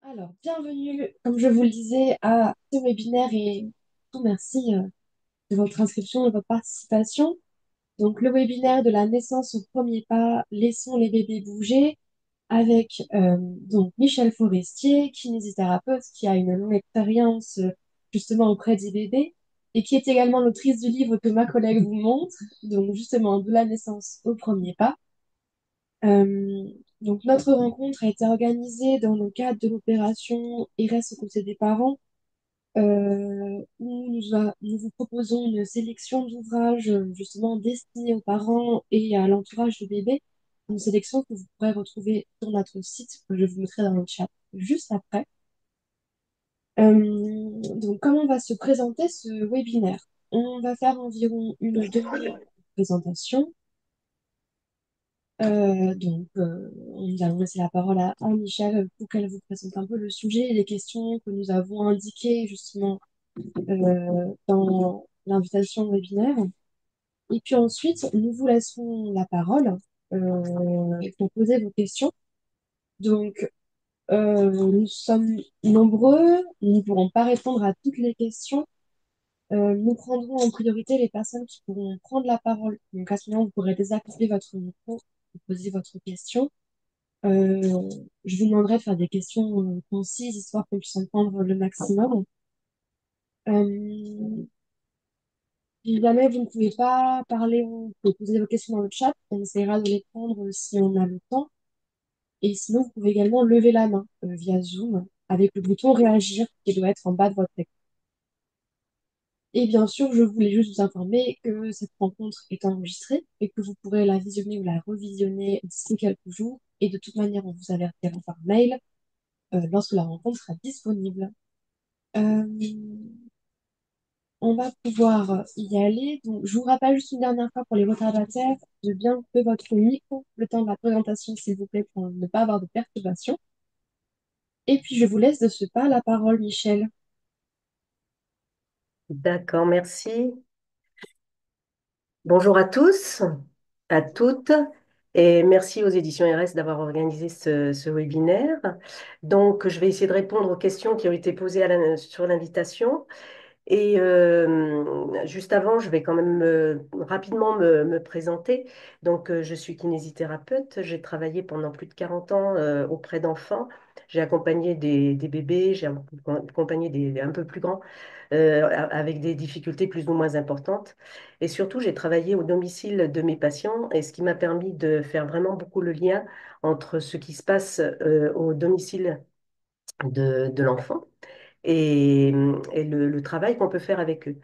Alors, bienvenue, comme je vous le disais, à ce webinaire et tout merci de votre inscription et de votre participation. Donc, le webinaire de la naissance au premier pas, laissons les bébés bouger, avec donc Michel Forestier, kinésithérapeute qui a une longue expérience justement auprès des bébés et qui est également l'autrice du livre que ma collègue vous montre, donc justement de la naissance au premier pas. Euh, donc, notre rencontre a été organisée dans le cadre de l'opération IRES aux côtés des parents, où nous vous proposons une sélection d'ouvrages justement destinés aux parents et à l'entourage du bébé. Une sélection que vous pourrez retrouver sur notre site, que je vous mettrai dans le chat juste après. Donc, comment va se présenter ce webinaire? On va faire environ une demi-heure de présentation. Nous allons laisser la parole à Michel pour qu'elle vous présente un peu le sujet et les questions que nous avons indiquées justement dans l'invitation au webinaire. Et puis ensuite, nous vous laisserons la parole pour poser vos questions. Donc, nous sommes nombreux, nous ne pourrons pas répondre à toutes les questions. Nous prendrons en priorité les personnes qui pourront prendre la parole. Donc, à ce moment, vous pourrez désactiver votre micro et poser votre question. Euh, je vous demanderai de faire des questions concises, histoire qu'on puisse en prendre le maximum. Euh, Si jamais vous ne pouvez pas parler, vous pouvez poser vos questions dans le chat. On essaiera de les prendre si on a le temps. Et sinon, vous pouvez également lever la main via Zoom avec le bouton réagir qui doit être en bas de votre écran. Et bien sûr, je voulais juste vous informer que cette rencontre est enregistrée et que vous pourrez la visionner ou la revisionner d'ici quelques jours. Et de toute manière, on vous avertira par mail lorsque la rencontre sera disponible. Euh, on va pouvoir y aller. Donc, je vous rappelle juste une dernière fois pour les retardataires de bien couper votre micro le temps de la présentation, s'il vous plaît, pour ne pas avoir de perturbations. Et puis, je vous laisse de ce pas la parole, Michel. D'accord, merci. Bonjour à tous, à toutes, et merci aux éditions RS d'avoir organisé ce webinaire. Donc, je vais essayer de répondre aux questions qui ont été posées sur l'invitation. Et juste avant, je vais quand même rapidement me présenter. Donc, je suis kinésithérapeute. J'ai travaillé pendant plus de 40 ans auprès d'enfants. J'ai accompagné des bébés, j'ai accompagné des un peu plus grands avec des difficultés plus ou moins importantes. Et surtout, j'ai travaillé au domicile de mes patients et ce qui m'a permis de faire vraiment beaucoup le lien entre ce qui se passe au domicile de l'enfant et le travail qu'on peut faire avec eux.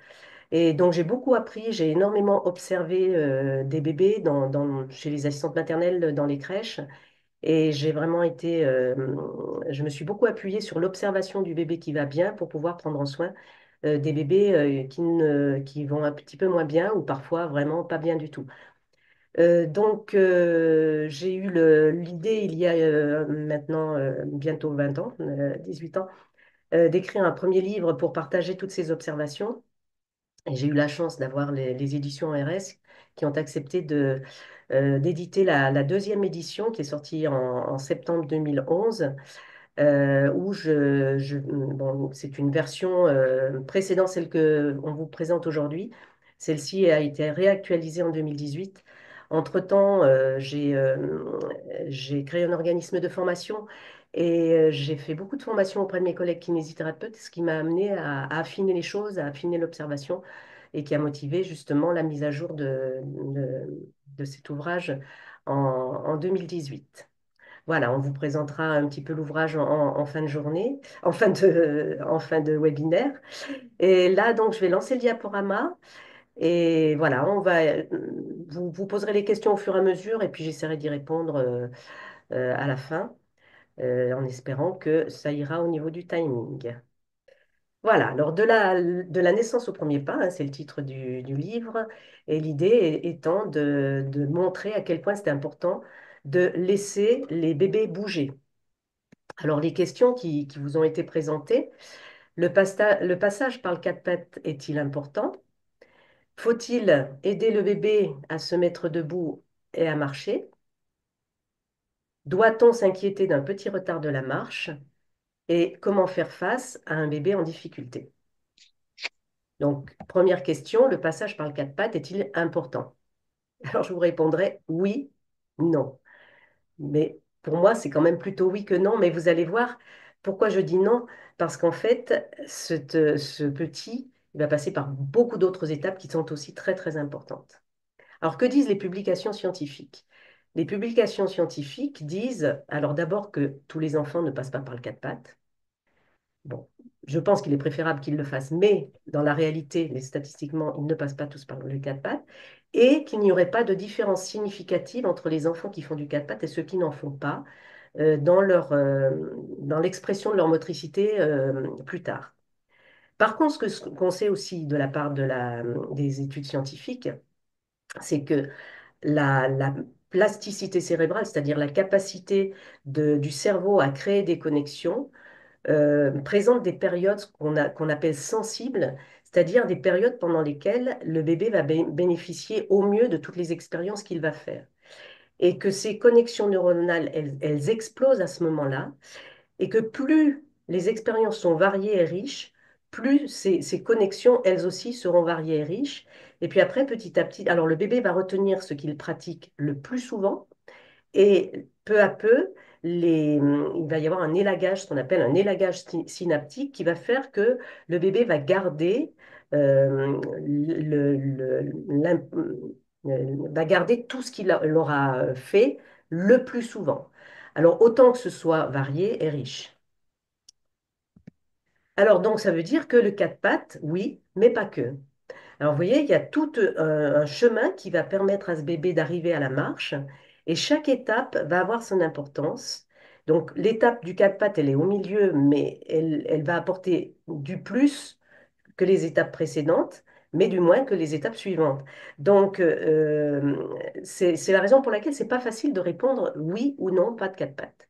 Et donc, j'ai beaucoup appris, j'ai énormément observé des bébés chez les assistantes maternelles, dans les crèches. Et j'ai vraiment je me suis beaucoup appuyée sur l'observation du bébé qui va bien pour pouvoir prendre en soin des bébés qui vont un petit peu moins bien ou parfois vraiment pas bien du tout. J'ai eu l'idée il y a maintenant bientôt 20 ans, 18 ans, d'écrire un premier livre pour partager toutes ces observations. Et j'ai eu la chance d'avoir les éditions RS qui ont accepté d'éditer la deuxième édition qui est sortie en septembre 2011, bon, c'est une version précédant celle que on vous présente aujourd'hui. Celle-ci a été réactualisée en 2018. Entre-temps, j'ai créé un organisme de formation et j'ai fait beaucoup de formations auprès de mes collègues kinésithérapeutes, ce qui m'a amené à affiner les choses, à affiner l'observation et qui a motivé justement la mise à jour de cet ouvrage en 2018. Voilà, on vous présentera un petit peu l'ouvrage en fin de journée, en fin de webinaire. Et là, donc, je vais lancer le diaporama. Et voilà, vous poserez les questions au fur et à mesure, et puis j'essaierai d'y répondre à la fin, en espérant que ça ira au niveau du timing. Voilà, alors de la naissance au premier pas, hein, c'est le titre du livre, et l'idée étant de montrer à quel point c'est important de laisser les bébés bouger. Alors, les questions qui vous ont été présentées, le passage par le quatre-pattes est-il important? Faut-il aider le bébé à se mettre debout et à marcher? Doit-on s'inquiéter d'un petit retard de la marche? et comment faire face à un bébé en difficulté. Donc, première question, le passage par le quatre pattes est-il important? Alors, je vous répondrai oui, non. Mais pour moi, c'est quand même plutôt oui que non. Mais vous allez voir pourquoi je dis non. Parce qu'en fait, ce petit, il va passer par beaucoup d'autres étapes qui sont aussi très, très importantes. Alors, que disent les publications scientifiques? Les publications scientifiques disent, alors d'abord que tous les enfants ne passent pas par le quatre pattes. Bon, je pense qu'il est préférable qu'ils le fassent, mais dans la réalité, les statistiquement, ils ne passent pas tous par le quatre pattes, et qu'il n'y aurait pas de différence significative entre les enfants qui font du quatre pattes et ceux qui n'en font pas dans l'expression de leur motricité plus tard. Par contre, ce qu'on sait aussi de la part des études scientifiques, c'est que la plasticité cérébrale, c'est-à-dire la capacité du cerveau à créer des connexions, présente des périodes qu'on appelle sensibles, c'est-à-dire des périodes pendant lesquelles le bébé va bénéficier au mieux de toutes les expériences qu'il va faire. Et que ces connexions neuronales, elles explosent à ce moment-là, et que plus les expériences sont variées et riches, plus ces connexions, elles aussi, seront variées et riches. Et puis après, petit à petit, alors le bébé va retenir ce qu'il pratique le plus souvent, et peu à peu, il va y avoir un élagage, ce qu'on appelle un élagage synaptique, qui va faire que le bébé va garder, va garder tout ce qu'il aura fait le plus souvent. Alors, autant que ce soit varié et riche. Alors, donc, ça veut dire que le quatre pattes, oui, mais pas que. Alors, vous voyez, il y a tout un chemin qui va permettre à ce bébé d'arriver à la marche, et chaque étape va avoir son importance. Donc, l'étape du quatre pattes, elle est au milieu, mais elle va apporter du plus que les étapes précédentes, mais du moins que les étapes suivantes. Donc, c'est la raison pour laquelle c'est pas facile de répondre oui ou non, pas de quatre pattes.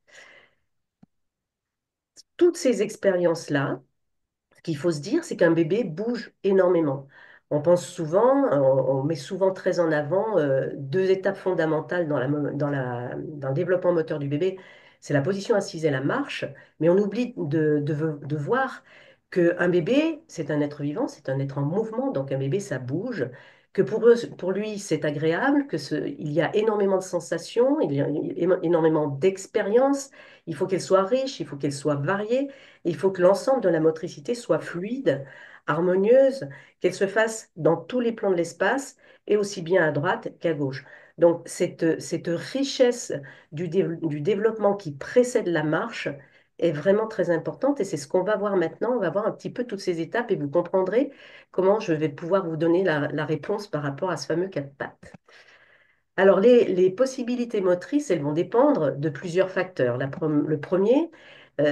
Toutes ces expériences-là, ce qu'il faut se dire, c'est qu'un bébé bouge énormément. On pense souvent, on met souvent très en avant deux étapes fondamentales dans le développement moteur du bébé. C'est la position assise et la marche, mais on oublie de voir qu'un bébé, c'est un être vivant, c'est un être en mouvement, donc un bébé, ça bouge, que pour lui, c'est agréable, il y a énormément de sensations, il y a énormément d'expériences, il faut qu'elle soit riche, il faut qu'elle soit variée. Il faut que l'ensemble de la motricité soit fluide, harmonieuse, qu'elle se fasse dans tous les plans de l'espace et aussi bien à droite qu'à gauche. Donc, cette richesse du développement qui précède la marche est vraiment très importante et c'est ce qu'on va voir maintenant. On va voir un petit peu toutes ces étapes et vous comprendrez comment je vais pouvoir vous donner la réponse par rapport à ce fameux quatre pattes. Alors, les possibilités motrices, elles vont dépendre de plusieurs facteurs. Le premier,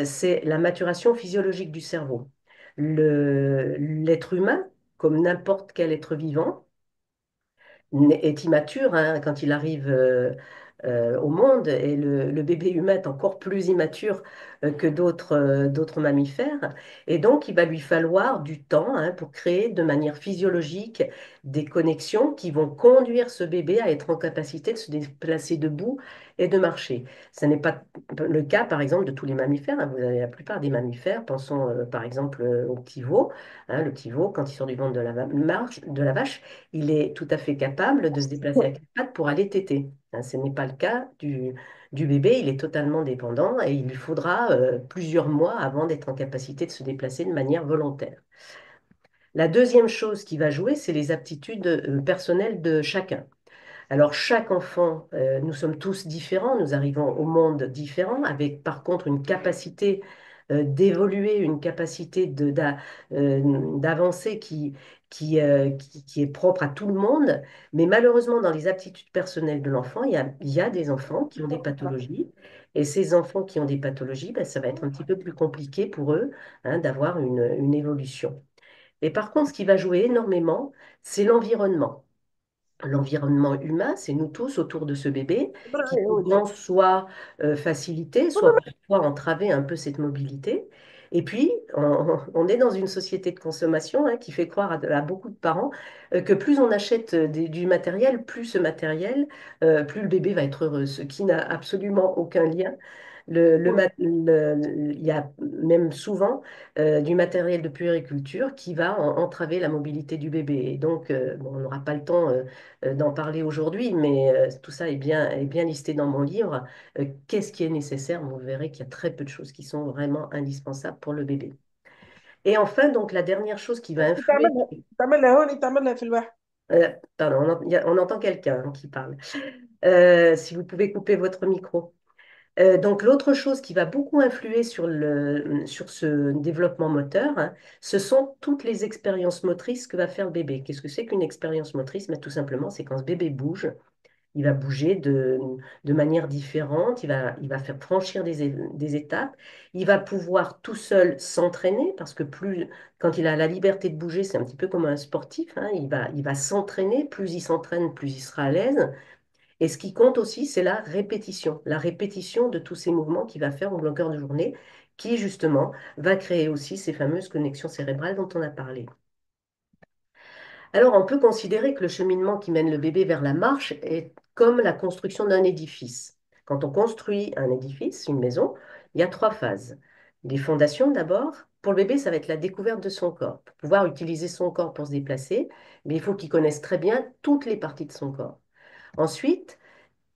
c'est la maturation physiologique du cerveau. L'être humain, comme n'importe quel être vivant, est immature hein, quand il arrive au monde et le bébé humain est encore plus immature que d'autres mammifères. Et donc, il va lui falloir du temps hein, pour créer de manière physiologique des connexions qui vont conduire ce bébé à être en capacité de se déplacer debout et de marcher. Ce n'est pas le cas, par exemple, de tous les mammifères. Hein. Vous avez la plupart des mammifères, pensons par exemple au petit veau. Hein, le petit veau, quand il sort du ventre de la vache, il est tout à fait capable de se déplacer à quatre pattes pour aller téter. Hein, ce n'est pas le cas du bébé, il est totalement dépendant et il lui faudra plusieurs mois avant d'être en capacité de se déplacer de manière volontaire. La deuxième chose qui va jouer, c'est les aptitudes personnelles de chacun. Alors, chaque enfant, nous sommes tous différents, nous arrivons au monde différent, avec par contre une capacité d'évoluer, une capacité d'avancer qui est propre à tout le monde. Mais malheureusement, dans les aptitudes personnelles de l'enfant, il y a des enfants qui ont des pathologies. Et ces enfants qui ont des pathologies, ben, ça va être un petit peu plus compliqué pour eux hein, d'avoir une évolution. Et par contre, ce qui va jouer énormément, c'est l'environnement. L'environnement humain, c'est nous tous autour de ce bébé qui pourront soit faciliter, soit parfois entraver un peu cette mobilité. Et puis, on est dans une société de consommation hein, qui fait croire à beaucoup de parents que plus on achète du matériel, plus ce matériel, plus le bébé va être heureux, ce qui n'a absolument aucun lien Ouais. Il y a même souvent du matériel de puériculture qui va entraver la mobilité du bébé. Et donc, bon, on n'aura pas le temps d'en parler aujourd'hui, mais tout ça est bien listé dans mon livre. Qu'est-ce qui est nécessaire? Vous verrez qu'il y a très peu de choses qui sont vraiment indispensables pour le bébé. Et enfin, donc, la dernière chose qui va influer... تعمل هوني تعملها في الواحد. Pardon, on entend quelqu'un qui parle. Si vous pouvez couper votre micro. Donc, l'autre chose qui va beaucoup influer sur ce développement moteur, hein, ce sont toutes les expériences motrices que va faire le bébé. Qu'est-ce que c'est qu'une expérience motrice? Mais tout simplement, c'est quand ce bébé bouge, il va bouger de manière différente, il va faire franchir des étapes, il va pouvoir tout seul s'entraîner, parce que plus, quand il a la liberté de bouger, c'est un petit peu comme un sportif, hein, il va s'entraîner, plus il s'entraîne, plus il sera à l'aise. Et ce qui compte aussi, c'est la répétition de tous ces mouvements qu'il va faire au longueur de journée, qui justement va créer aussi ces fameuses connexions cérébrales dont on a parlé. Alors, on peut considérer que le cheminement qui mène le bébé vers la marche est comme la construction d'un édifice. Quand on construit un édifice, une maison, il y a trois phases. Les fondations d'abord. Pour le bébé, ça va être la découverte de son corps. Pour pouvoir utiliser son corps pour se déplacer, mais il faut qu'il connaisse très bien toutes les parties de son corps. Ensuite,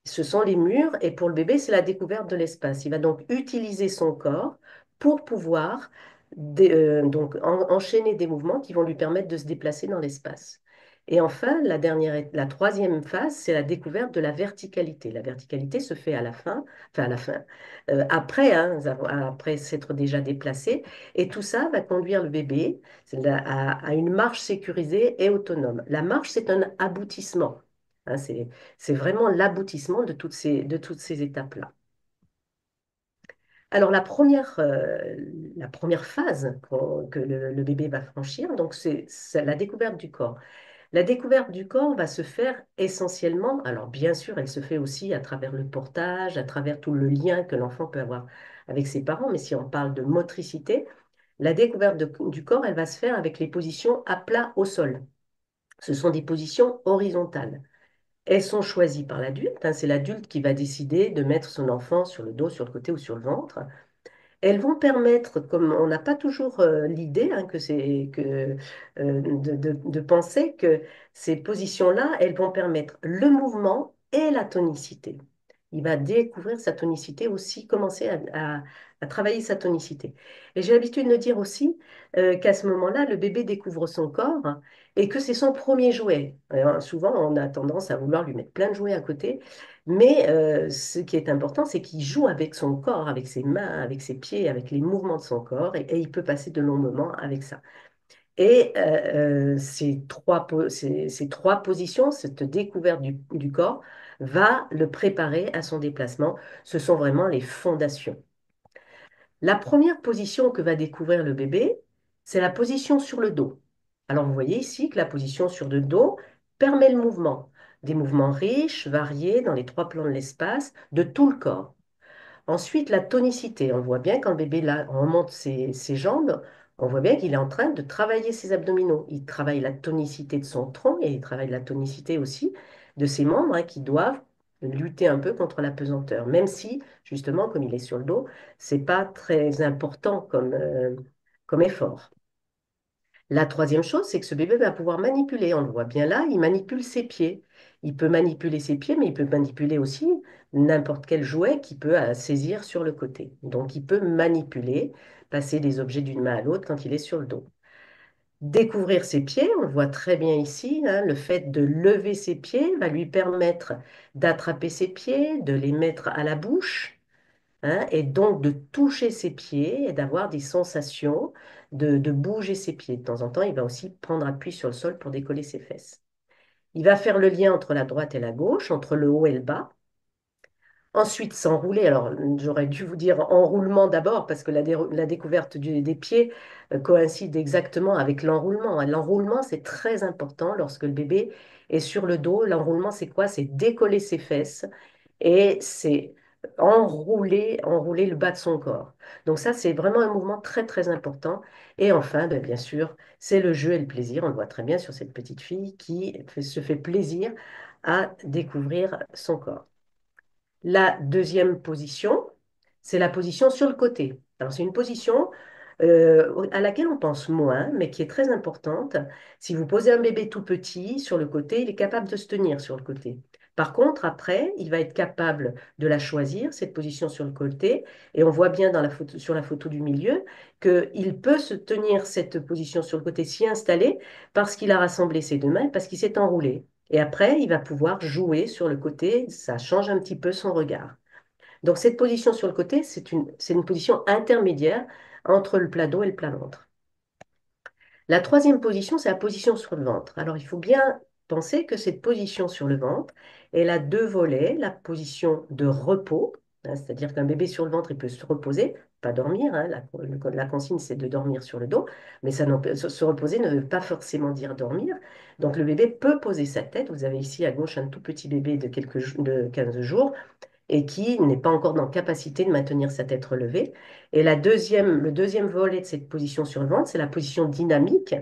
ce sont les murs et pour le bébé, c'est la découverte de l'espace. Il va donc utiliser son corps pour pouvoir donc enchaîner des mouvements qui vont lui permettre de se déplacer dans l'espace. Et enfin, la troisième phase, c'est la découverte de la verticalité. La verticalité se fait à la fin, enfin à la fin, après, hein, après s'être déjà déplacé. Et tout ça va conduire le bébé à une marche sécurisée et autonome. La marche, c'est un aboutissement. Hein, c'est vraiment l'aboutissement de toutes ces étapes-là. Alors, la première phase que le bébé va franchir, donc c'est la découverte du corps. La découverte du corps va se faire essentiellement, alors bien sûr, elle se fait aussi à travers le portage, à travers tout le lien que l'enfant peut avoir avec ses parents, mais si on parle de motricité, la découverte du corps, elle va se faire avec les positions à plat au sol. Ce sont des positions horizontales. Elles sont choisies par l'adulte, hein, c'est l'adulte qui va décider de mettre son enfant sur le dos, sur le côté ou sur le ventre. Elles vont permettre, comme on n'a pas toujours l'idée hein, de penser que ces positions-là, elles vont permettre le mouvement et la tonicité. Il va découvrir sa tonicité aussi, commencer à travailler sa tonicité. Et j'ai l'habitude de dire aussi qu'à ce moment-là, le bébé découvre son corps et que c'est son premier jouet. Alors, souvent, on a tendance à vouloir lui mettre plein de jouets à côté. Mais ce qui est important, c'est qu'il joue avec son corps, avec ses mains, avec ses pieds, avec les mouvements de son corps, et il peut passer de longs moments avec ça. Et ces trois positions, cette découverte du corps, va le préparer à son déplacement. Ce sont vraiment les fondations. La première position que va découvrir le bébé, c'est la position sur le dos. Alors vous voyez ici que la position sur le dos permet le mouvement, des mouvements riches, variés dans les trois plans de l'espace, de tout le corps. Ensuite, la tonicité. On voit bien quand le bébé là, remonte ses jambes, on voit bien qu'il est en train de travailler ses abdominaux. Il travaille la tonicité de son tronc et il travaille la tonicité aussi de ses membres hein, qui doivent lutter un peu contre la pesanteur. Même si, justement, comme il est sur le dos, c'est pas très important comme effort. La troisième chose, c'est que ce bébé va pouvoir manipuler. On le voit bien là, il manipule ses pieds. Il peut manipuler ses pieds, mais il peut manipuler aussi n'importe quel jouet qu'il peut saisir sur le côté. Donc, il peut manipuler, passer des objets d'une main à l'autre quand il est sur le dos. Découvrir ses pieds, on le voit très bien ici, hein, le fait de lever ses pieds va lui permettre d'attraper ses pieds, de les mettre à la bouche hein, et donc de toucher ses pieds et d'avoir des sensations, de bouger ses pieds. De temps en temps, il va aussi prendre appui sur le sol pour décoller ses fesses. Il va faire le lien entre la droite et la gauche, entre le haut et le bas. Ensuite, s'enrouler. Alors, j'aurais dû vous dire enroulement d'abord, parce que la découverte des pieds coïncide exactement avec l'enroulement. Hein. L'enroulement, c'est très important lorsque le bébé est sur le dos. L'enroulement, c'est quoi? C'est décoller ses fesses et c'est enrouler le bas de son corps. Donc ça, c'est vraiment un mouvement très, très important. Et enfin, ben, bien sûr, c'est le jeu et le plaisir. On le voit très bien sur cette petite fille qui se fait plaisir à découvrir son corps. La deuxième position, c'est la position sur le côté. Alors, c'est une position à laquelle on pense moins, mais qui est très importante. Si vous posez un bébé tout petit sur le côté, il est capable de se tenir sur le côté. Par contre, après, il va être capable de la choisir, cette position sur le côté, et on voit bien dans la photo, sur la photo du milieu qu'il peut se tenir cette position sur le côté, s'y installer, parce qu'il a rassemblé ses deux mains, parce qu'il s'est enroulé. Et après, il va pouvoir jouer sur le côté, ça change un petit peu son regard. Donc cette position sur le côté, c'est une position intermédiaire entre le plat dos et le plat ventre. La troisième position, c'est la position sur le ventre. Alors il faut bien penser que cette position sur le ventre, elle a deux volets, la position de repos, hein, c'est-à-dire qu'un bébé sur le ventre, il peut se reposer, pas dormir, hein, la consigne c'est de dormir sur le dos, mais se reposer ne veut pas forcément dire dormir. Donc le bébé peut poser sa tête. Vous avez ici à gauche un tout petit bébé de 15 jours et qui n'est pas encore dans capacité de maintenir sa tête relevée. Et le deuxième volet de cette position sur le ventre, c'est la position dynamique.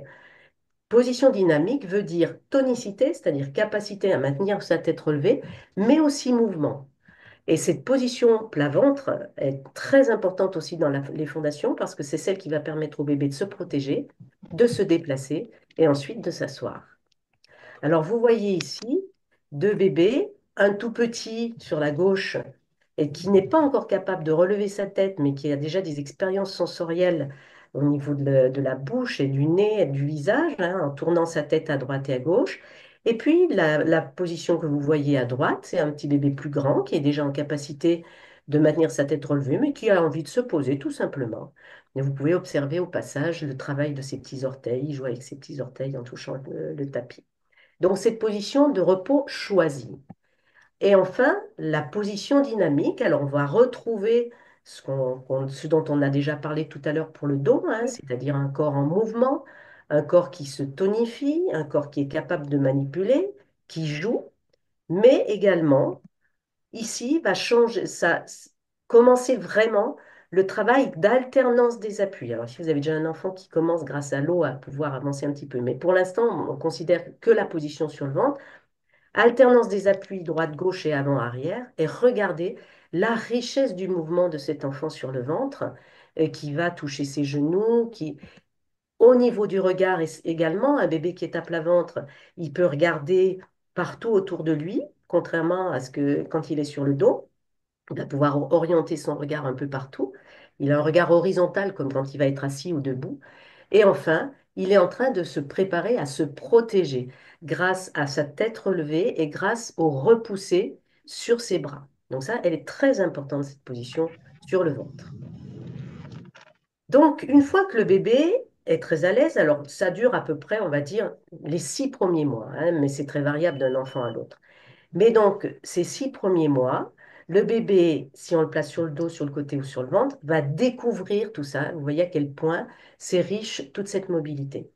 Position dynamique veut dire tonicité, c'est-à-dire capacité à maintenir sa tête relevée, mais aussi mouvement. Et cette position plat-ventre est très importante aussi dans les fondations parce que c'est celle qui va permettre au bébé de se protéger, de se déplacer et ensuite de s'asseoir. Alors, vous voyez ici deux bébés, un tout petit sur la gauche et qui n'est pas encore capable de relever sa tête, mais qui a déjà des expériences sensorielles au niveau de la bouche et du nez et du visage, hein, en tournant sa tête à droite et à gauche. Et puis, la position que vous voyez à droite, c'est un petit bébé plus grand qui est déjà en capacité de maintenir sa tête relevée, mais qui a envie de se poser tout simplement. Et vous pouvez observer au passage le travail de ses petits orteils. Il joue avec ses petits orteils en touchant le tapis. Donc, cette position de repos choisie. Et enfin, la position dynamique. Alors, on va retrouver ce dont on a déjà parlé tout à l'heure pour le dos, hein, c'est-à-dire un corps en mouvement, un corps qui se tonifie, un corps qui est capable de manipuler, qui joue, mais également, ici, va changer, commencer vraiment le travail d'alternance des appuis. Alors, si vous avez déjà un enfant qui commence grâce à l'eau à pouvoir avancer un petit peu, mais pour l'instant, on considère que la position sur le ventre. Alternance des appuis droite-gauche et avant-arrière, et regardez la richesse du mouvement de cet enfant sur le ventre, qui va toucher ses genoux, qui, au niveau du regard également, un bébé qui est à plat ventre, il peut regarder partout autour de lui, contrairement à ce que quand il est sur le dos, il va pouvoir orienter son regard un peu partout. Il a un regard horizontal comme quand il va être assis ou debout. Et enfin, il est en train de se préparer à se protéger grâce à sa tête relevée et grâce au repoussé sur ses bras. Donc ça, elle est très importante, cette position sur le ventre. Donc, une fois que le bébé est très à l'aise, alors ça dure à peu près, on va dire, les 6 premiers mois, hein, mais c'est très variable d'un enfant à l'autre. Mais donc, ces 6 premiers mois, le bébé, si on le place sur le dos, sur le côté ou sur le ventre, va découvrir tout ça. Vous voyez à quel point c'est riche, toute cette mobilité.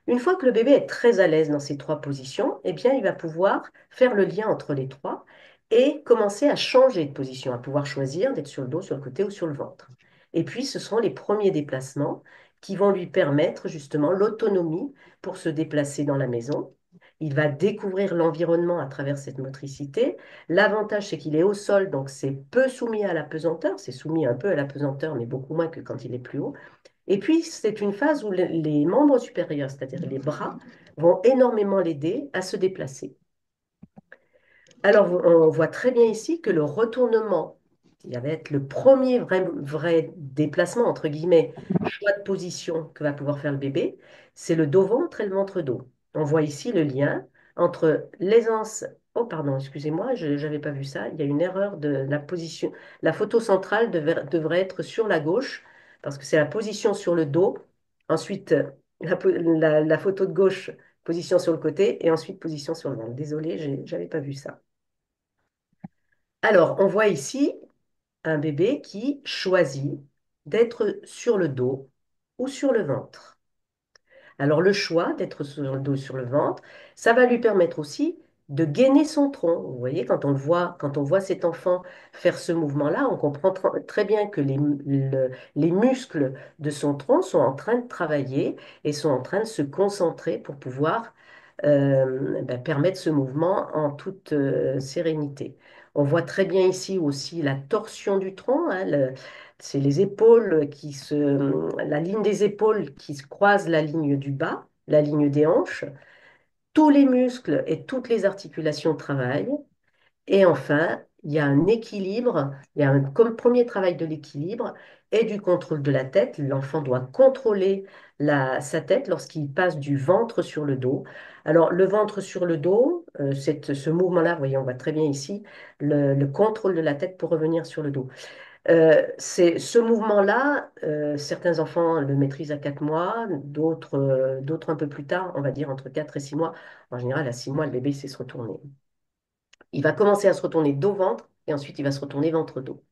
Une fois que le bébé est très à l'aise dans ces trois positions, eh bien, il va pouvoir faire le lien entre les trois et commencer à changer de position, à pouvoir choisir d'être sur le dos, sur le côté ou sur le ventre. Et puis, ce seront les premiers déplacements qui vont lui permettre justement l'autonomie pour se déplacer dans la maison. Il va découvrir l'environnement à travers cette motricité. L'avantage, c'est qu'il est au sol, donc c'est peu soumis à la pesanteur. C'est soumis un peu à la pesanteur, mais beaucoup moins que quand il est plus haut. Et puis, c'est une phase où les membres supérieurs, c'est-à-dire les bras, vont énormément l'aider à se déplacer. Alors, on voit très bien ici que le retournement, qui va être le premier vrai déplacement, entre guillemets, choix de position que va pouvoir faire le bébé, c'est le dos-ventre et le ventre-dos. On voit ici le lien entre l'aisance. Oh, pardon, excusez-moi, je n'avais pas vu ça. Il y a une erreur de la position. La photo centrale devrait être sur la gauche, parce que c'est la position sur le dos. Ensuite, la photo de gauche, position sur le côté, et ensuite position sur le ventre. Désolée, je n'avais pas vu ça. Alors, on voit ici un bébé qui choisit d'être sur le dos ou sur le ventre. Alors, le choix d'être sur le dos ou sur le ventre, ça va lui permettre aussi de gainer son tronc. Vous voyez, quand on voit cet enfant faire ce mouvement-là, on comprend très bien que les muscles de son tronc sont en train de travailler et sont en train de se concentrer pour pouvoir permettre ce mouvement en toute sérénité. On voit très bien ici aussi la torsion du tronc, hein, c'est les épaules la ligne des épaules qui se croise la ligne du bas, la ligne des hanches. Tous les muscles et toutes les articulations travaillent. Et enfin, il y a un équilibre, il y a un comme premier travail de l'équilibre et du contrôle de la tête. L'enfant doit contrôler sa tête lorsqu'il passe du ventre sur le dos. Alors, le ventre sur le dos, ce mouvement-là, vous voyez, on voit très bien ici, le contrôle de la tête pour revenir sur le dos. C'est ce mouvement-là, certains enfants le maîtrisent à 4 mois, d'autres un peu plus tard, on va dire entre 4 et 6 mois. En général, à 6 mois, le bébé sait se retourner. Il va commencer à se retourner dos-ventre et ensuite il va se retourner ventre-dos.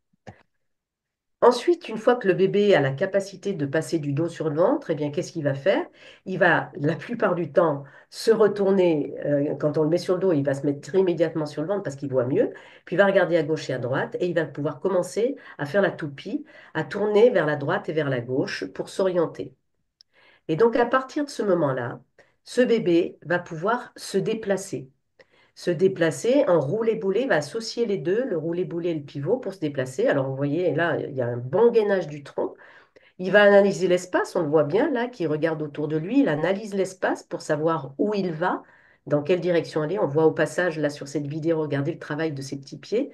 Ensuite, une fois que le bébé a la capacité de passer du dos sur le ventre, eh bien, qu'est-ce qu'il va faire? Il va, la plupart du temps, se retourner. Quand on le met sur le dos, il va se mettre immédiatement sur le ventre parce qu'il voit mieux. Puis il va regarder à gauche et à droite et il va pouvoir commencer à faire la toupie, à tourner vers la droite et vers la gauche pour s'orienter. Et donc, à partir de ce moment-là, ce bébé va pouvoir se déplacer en roulé-boulé, il va associer les deux, le roulé-boulé et le pivot pour se déplacer. Alors vous voyez, là, il y a un bon gainage du tronc. Il va analyser l'espace, on le voit bien là, qui regarde autour de lui, il analyse l'espace pour savoir où il va, dans quelle direction aller. On voit au passage, là, sur cette vidéo, regardez le travail de ses petits pieds.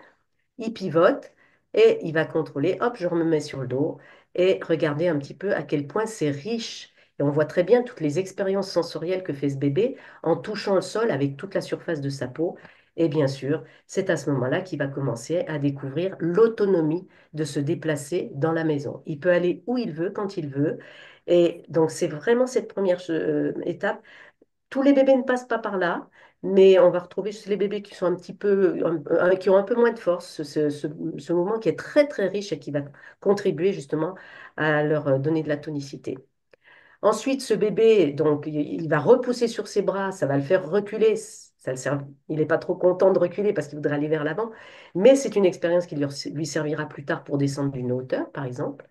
Il pivote et il va contrôler, hop, je me mets sur le dos et regardez un petit peu à quel point c'est riche. Et on voit très bien toutes les expériences sensorielles que fait ce bébé en touchant le sol avec toute la surface de sa peau. Et bien sûr, c'est à ce moment-là qu'il va commencer à découvrir l'autonomie de se déplacer dans la maison. Il peut aller où il veut, quand il veut. Et donc, c'est vraiment cette première étape. Tous les bébés ne passent pas par là, mais on va retrouver chez les bébés qui sont un petit peu, qui ont un peu moins de force, ce mouvement qui est très très riche et qui va contribuer justement à leur donner de la tonicité. Ensuite, ce bébé, donc, il va repousser sur ses bras, ça va le faire reculer. Il n'est pas trop content de reculer parce qu'il voudrait aller vers l'avant, mais c'est une expérience qui lui servira plus tard pour descendre d'une hauteur, par exemple.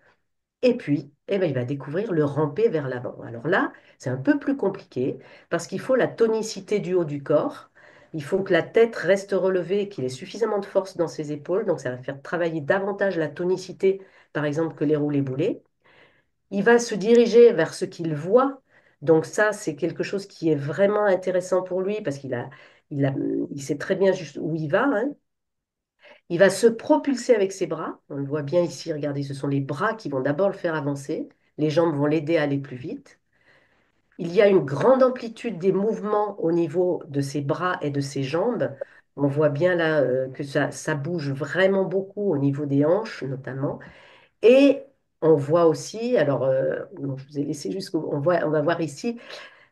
Et puis, eh ben, il va découvrir le ramper vers l'avant. Alors là, c'est un peu plus compliqué parce qu'il faut la tonicité du haut du corps. Il faut que la tête reste relevée, qu'il ait suffisamment de force dans ses épaules. Donc, ça va faire travailler davantage la tonicité, par exemple, que les roulés-boulés. Il va se diriger vers ce qu'il voit. Donc, ça, c'est quelque chose qui est vraiment intéressant pour lui parce il a, il sait très bien juste où il va, hein. Il va se propulser avec ses bras. On le voit bien ici, regardez, ce sont les bras qui vont d'abord le faire avancer. Les jambes vont l'aider à aller plus vite. Il y a une grande amplitude des mouvements au niveau de ses bras et de ses jambes. On voit bien là que ça bouge vraiment beaucoup au niveau des hanches notamment. Et on voit aussi, alors bon, je vous ai laissé jusqu'au, on va voir ici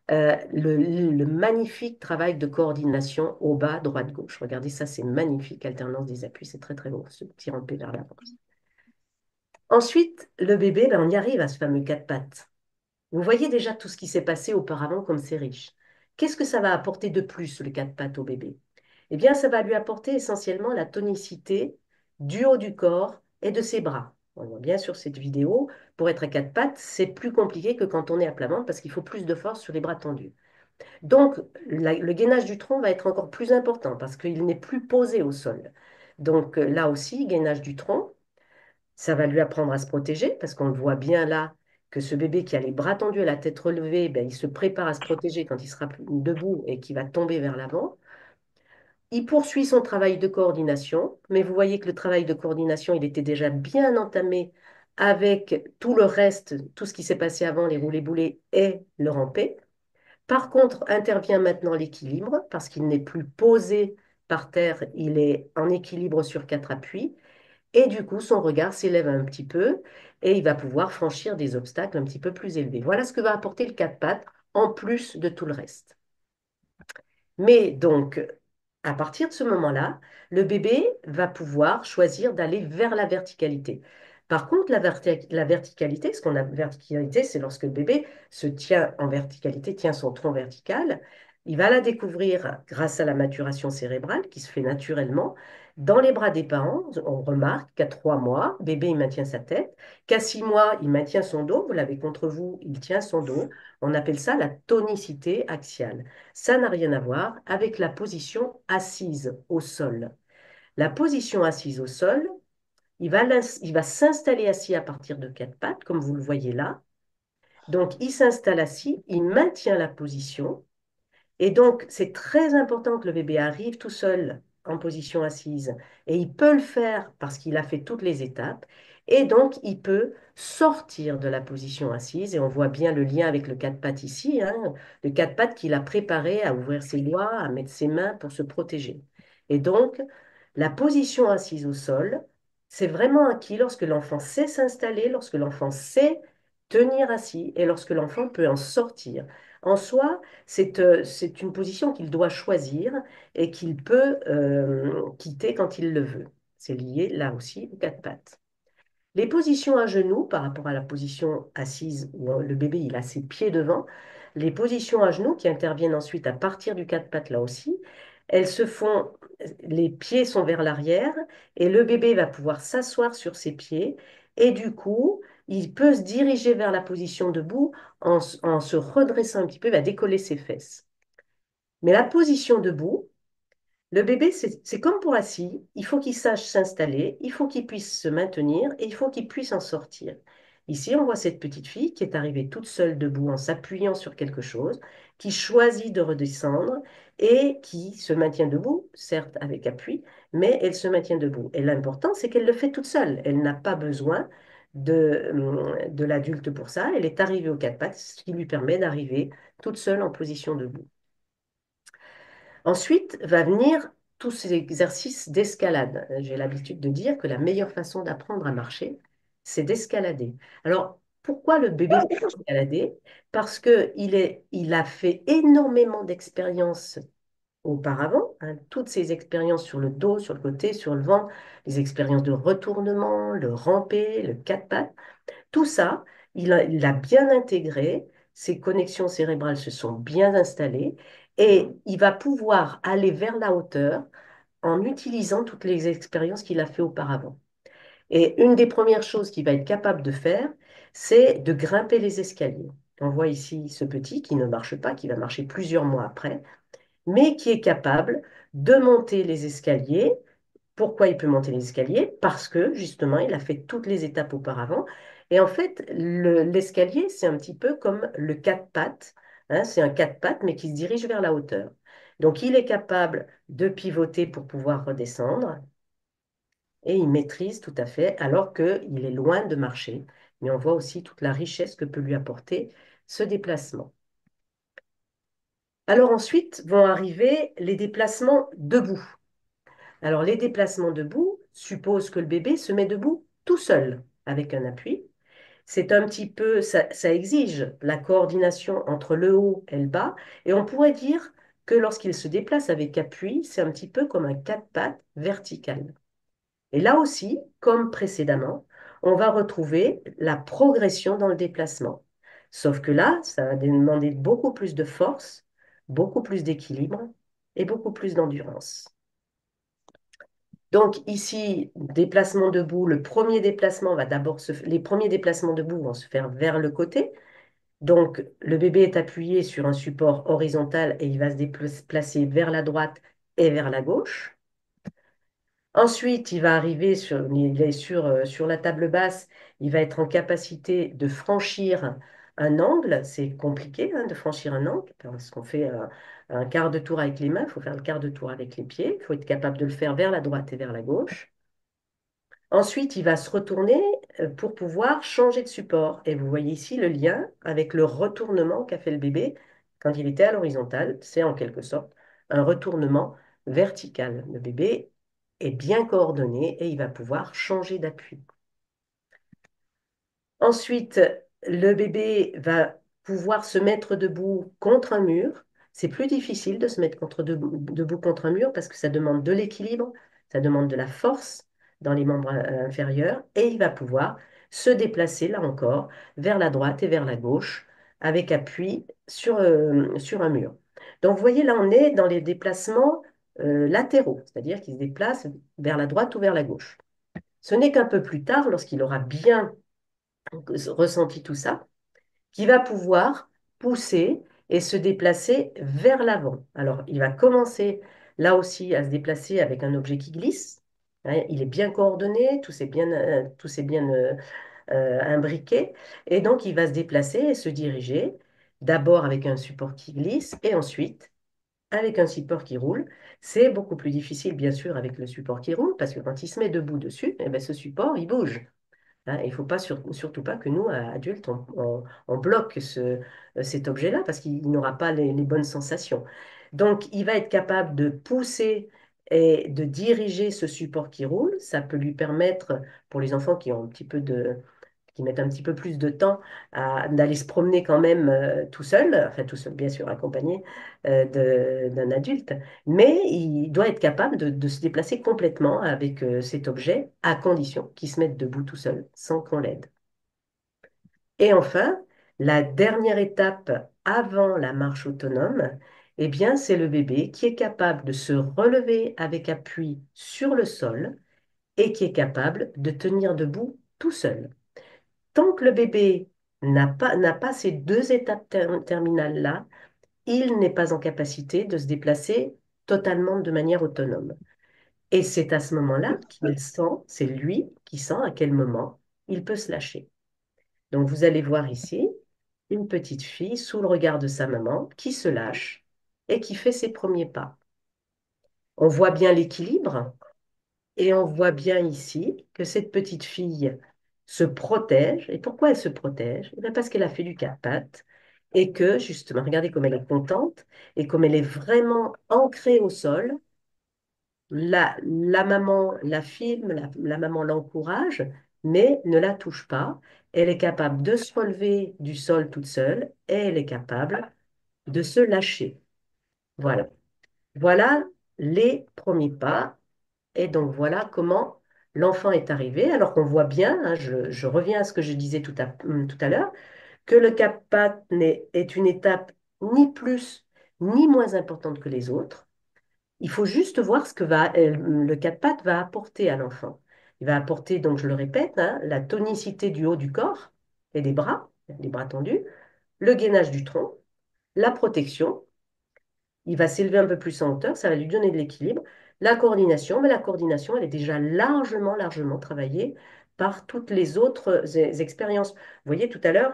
le magnifique travail de coordination au bas, droite-gauche. Regardez ça, c'est magnifique, alternance des appuis, c'est très très beau, ce petit rampé vers l'avant. Ensuite, le bébé, ben, on y arrive à ce fameux quatre pattes. Vous voyez déjà tout ce qui s'est passé auparavant comme c'est riche. Qu'est-ce que ça va apporter de plus, le quatre pattes au bébé? Eh bien, ça va lui apporter essentiellement la tonicité du haut du corps et de ses bras. On voit bien sur cette vidéo, pour être à quatre pattes, c'est plus compliqué que quand on est à plat ventre parce qu'il faut plus de force sur les bras tendus. Donc, le gainage du tronc va être encore plus important parce qu'il n'est plus posé au sol. Donc, là aussi, gainage du tronc, ça va lui apprendre à se protéger parce qu'on le voit bien là que ce bébé qui a les bras tendus et la tête relevée, ben, il se prépare à se protéger quand il sera debout et qu'il va tomber vers l'avant. Il poursuit son travail de coordination, mais vous voyez que le travail de coordination, il était déjà bien entamé avec tout le reste, tout ce qui s'est passé avant, les roulés-boulés et le rampé. Par contre, intervient maintenant l'équilibre, parce qu'il n'est plus posé par terre, il est en équilibre sur quatre appuis, et du coup, son regard s'élève un petit peu, et il va pouvoir franchir des obstacles un petit peu plus élevés. Voilà ce que va apporter le quatre pattes, en plus de tout le reste. Mais donc, à partir de ce moment-là, le bébé va pouvoir choisir d'aller vers la verticalité. Par contre, la verticalité, ce qu'on a verticalité, c'est lorsque le bébé se tient en verticalité, tient son tronc vertical. Il va la découvrir grâce à la maturation cérébrale qui se fait naturellement. Dans les bras des parents, on remarque qu'à 3 mois, bébé il maintient sa tête, qu'à 6 mois, il maintient son dos. Vous l'avez contre vous, il tient son dos. On appelle ça la tonicité axiale. Ça n'a rien à voir avec la position assise au sol. La position assise au sol, il va s'installer assis à partir de quatre pattes, comme vous le voyez là. Donc, il s'installe assis, il maintient la position. Et donc, c'est très important que le bébé arrive tout seul en position assise. Et il peut le faire parce qu'il a fait toutes les étapes. Et donc, il peut sortir de la position assise. Et on voit bien le lien avec le quatre pattes ici, hein, le quatre pattes qu'il a préparé à ouvrir ses doigts, à mettre ses mains pour se protéger. Et donc, la position assise au sol, c'est vraiment acquis lorsque l'enfant sait s'installer, lorsque l'enfant sait tenir assis et lorsque l'enfant peut en sortir. En soi, c'est une position qu'il doit choisir et qu'il peut quitter quand il le veut. C'est lié là aussi aux quatre pattes. Les positions à genoux par rapport à la position assise où le bébé il a ses pieds devant, les positions à genoux qui interviennent ensuite à partir du quatre pattes là aussi, elles se font, les pieds sont vers l'arrière et le bébé va pouvoir s'asseoir sur ses pieds et du coup, il peut se diriger vers la position debout en se redressant un petit peu, il va décoller ses fesses. Mais la position debout, le bébé, c'est comme pour assis, il faut qu'il sache s'installer, il faut qu'il puisse se maintenir et il faut qu'il puisse en sortir. Ici, on voit cette petite fille qui est arrivée toute seule debout en s'appuyant sur quelque chose, qui choisit de redescendre et qui se maintient debout, certes avec appui, mais elle se maintient debout. Et l'important, c'est qu'elle le fait toute seule. Elle n'a pas besoin de l'adulte pour ça. Elle est arrivée aux quatre pattes, ce qui lui permet d'arriver toute seule en position debout. Ensuite va venir tous ces exercices d'escalade. J'ai l'habitude de dire que la meilleure façon d'apprendre à marcher, c'est d'escalader. Alors, pourquoi le bébé peut escalader? Parce il a fait énormément d'expériences auparavant, hein, toutes ces expériences sur le dos, sur le côté, sur le ventre, les expériences de retournement, le ramper, le quatre pattes. Tout ça, il a bien intégré, ses connexions cérébrales se sont bien installées et il va pouvoir aller vers la hauteur en utilisant toutes les expériences qu'il a fait auparavant. Et une des premières choses qu'il va être capable de faire, c'est de grimper les escaliers. On voit ici ce petit qui ne marche pas, qui va marcher plusieurs mois après, mais qui est capable de monter les escaliers. Pourquoi il peut monter les escaliers? Parce que justement, il a fait toutes les étapes auparavant. Et en fait, l'escalier, c'est un petit peu comme le quatre pattes, hein, c'est un quatre pattes, mais qui se dirige vers la hauteur. Donc, il est capable de pivoter pour pouvoir redescendre et il maîtrise tout à fait, alors qu'il est loin de marcher. Mais on voit aussi toute la richesse que peut lui apporter ce déplacement. Alors ensuite vont arriver les déplacements debout. Alors, les déplacements debout supposent que le bébé se met debout tout seul, avec un appui. C'est un petit peu, ça exige la coordination entre le haut et le bas. Et on pourrait dire que lorsqu'il se déplace avec appui, c'est un petit peu comme un quatre pattes vertical. Et là aussi, comme précédemment, on va retrouver la progression dans le déplacement. Sauf que là, ça va demander beaucoup plus de force, beaucoup plus d'équilibre et beaucoup plus d'endurance. Donc ici, déplacement debout, le premier déplacement va d'abord les premiers déplacements debout vont se faire vers le côté. Donc le bébé est appuyé sur un support horizontal et il va se déplacer vers la droite et vers la gauche. Ensuite, il va arriver il est sur la table basse, il va être en capacité de franchir un angle. C'est compliqué hein, de franchir un angle parce qu'on fait un quart de tour avec les mains, il faut faire le quart de tour avec les pieds, il faut être capable de le faire vers la droite et vers la gauche. Ensuite, il va se retourner pour pouvoir changer de support. Et vous voyez ici le lien avec le retournement qu'a fait le bébé quand il était à l'horizontale. C'est en quelque sorte un retournement vertical. Le bébé est bien coordonné et il va pouvoir changer d'appui. Ensuite, le bébé va pouvoir se mettre debout contre un mur. C'est plus difficile de se mettre debout contre un mur parce que ça demande de l'équilibre, ça demande de la force dans les membres inférieurs et il va pouvoir se déplacer là encore vers la droite et vers la gauche avec appui sur un mur. Donc vous voyez là on est dans les déplacements latéraux, c'est-à-dire qu'il se déplace vers la droite ou vers la gauche. Ce n'est qu'un peu plus tard, lorsqu'il aura bien ressenti tout ça, qui va pouvoir pousser et se déplacer vers l'avant. Alors, il va commencer là aussi à se déplacer avec un objet qui glisse. hein. Il est bien coordonné, tout est bien imbriqué. Et donc, il va se déplacer et se diriger, d'abord avec un support qui glisse et ensuite avec un support qui roule. C'est beaucoup plus difficile, bien sûr, avec le support qui roule, parce que quand il se met debout dessus, eh ben, ce support, il bouge. Hein, il ne faut pas surtout pas que nous, adultes, on bloque cet objet-là parce qu'il n'aura pas les bonnes sensations. Donc, il va être capable de pousser et de diriger ce support qui roule. Ça peut lui permettre, pour les enfants qui ont un petit peu qui mettent un petit peu plus de temps d'aller se promener quand même tout seul, enfin tout seul bien sûr accompagné d'un adulte, mais il doit être capable de se déplacer complètement avec cet objet à condition qu'il se mette debout tout seul, sans qu'on l'aide. Et enfin, la dernière étape avant la marche autonome, eh bien, c'est le bébé qui est capable de se relever avec appui sur le sol et qui est capable de tenir debout tout seul. Tant que le bébé n'a pas ces deux étapes terminales-là, il n'est pas en capacité de se déplacer totalement de manière autonome. Et c'est à ce moment-là qu'il sent, c'est lui qui sent à quel moment il peut se lâcher. Donc vous allez voir ici une petite fille sous le regard de sa maman qui se lâche et qui fait ses premiers pas. On voit bien l'équilibre. Et on voit bien ici que cette petite fille se protège. Et pourquoi elle se protège? Eh bien, parce qu'elle a fait du quatre pattes et que, justement, regardez comme elle est contente et comme elle est vraiment ancrée au sol. La maman la filme, la maman l'encourage, mais ne la touche pas. Elle est capable de se relever du sol toute seule et elle est capable de se lâcher. Voilà. Voilà les premiers pas. Et donc voilà comment l'enfant est arrivé, alors qu'on voit bien, hein, je reviens à ce que je disais tout à l'heure, que le CAPAT est une étape ni plus ni moins importante que les autres. Il faut juste voir ce que le CAPAT va apporter à l'enfant. Il va apporter, donc je le répète, hein, la tonicité du haut du corps et des bras, les bras tendus, le gainage du tronc, la protection, il va s'élever un peu plus en hauteur, ça va lui donner de l'équilibre. La coordination, mais la coordination, elle est déjà largement travaillée par toutes les autres expériences. Vous voyez, tout à l'heure,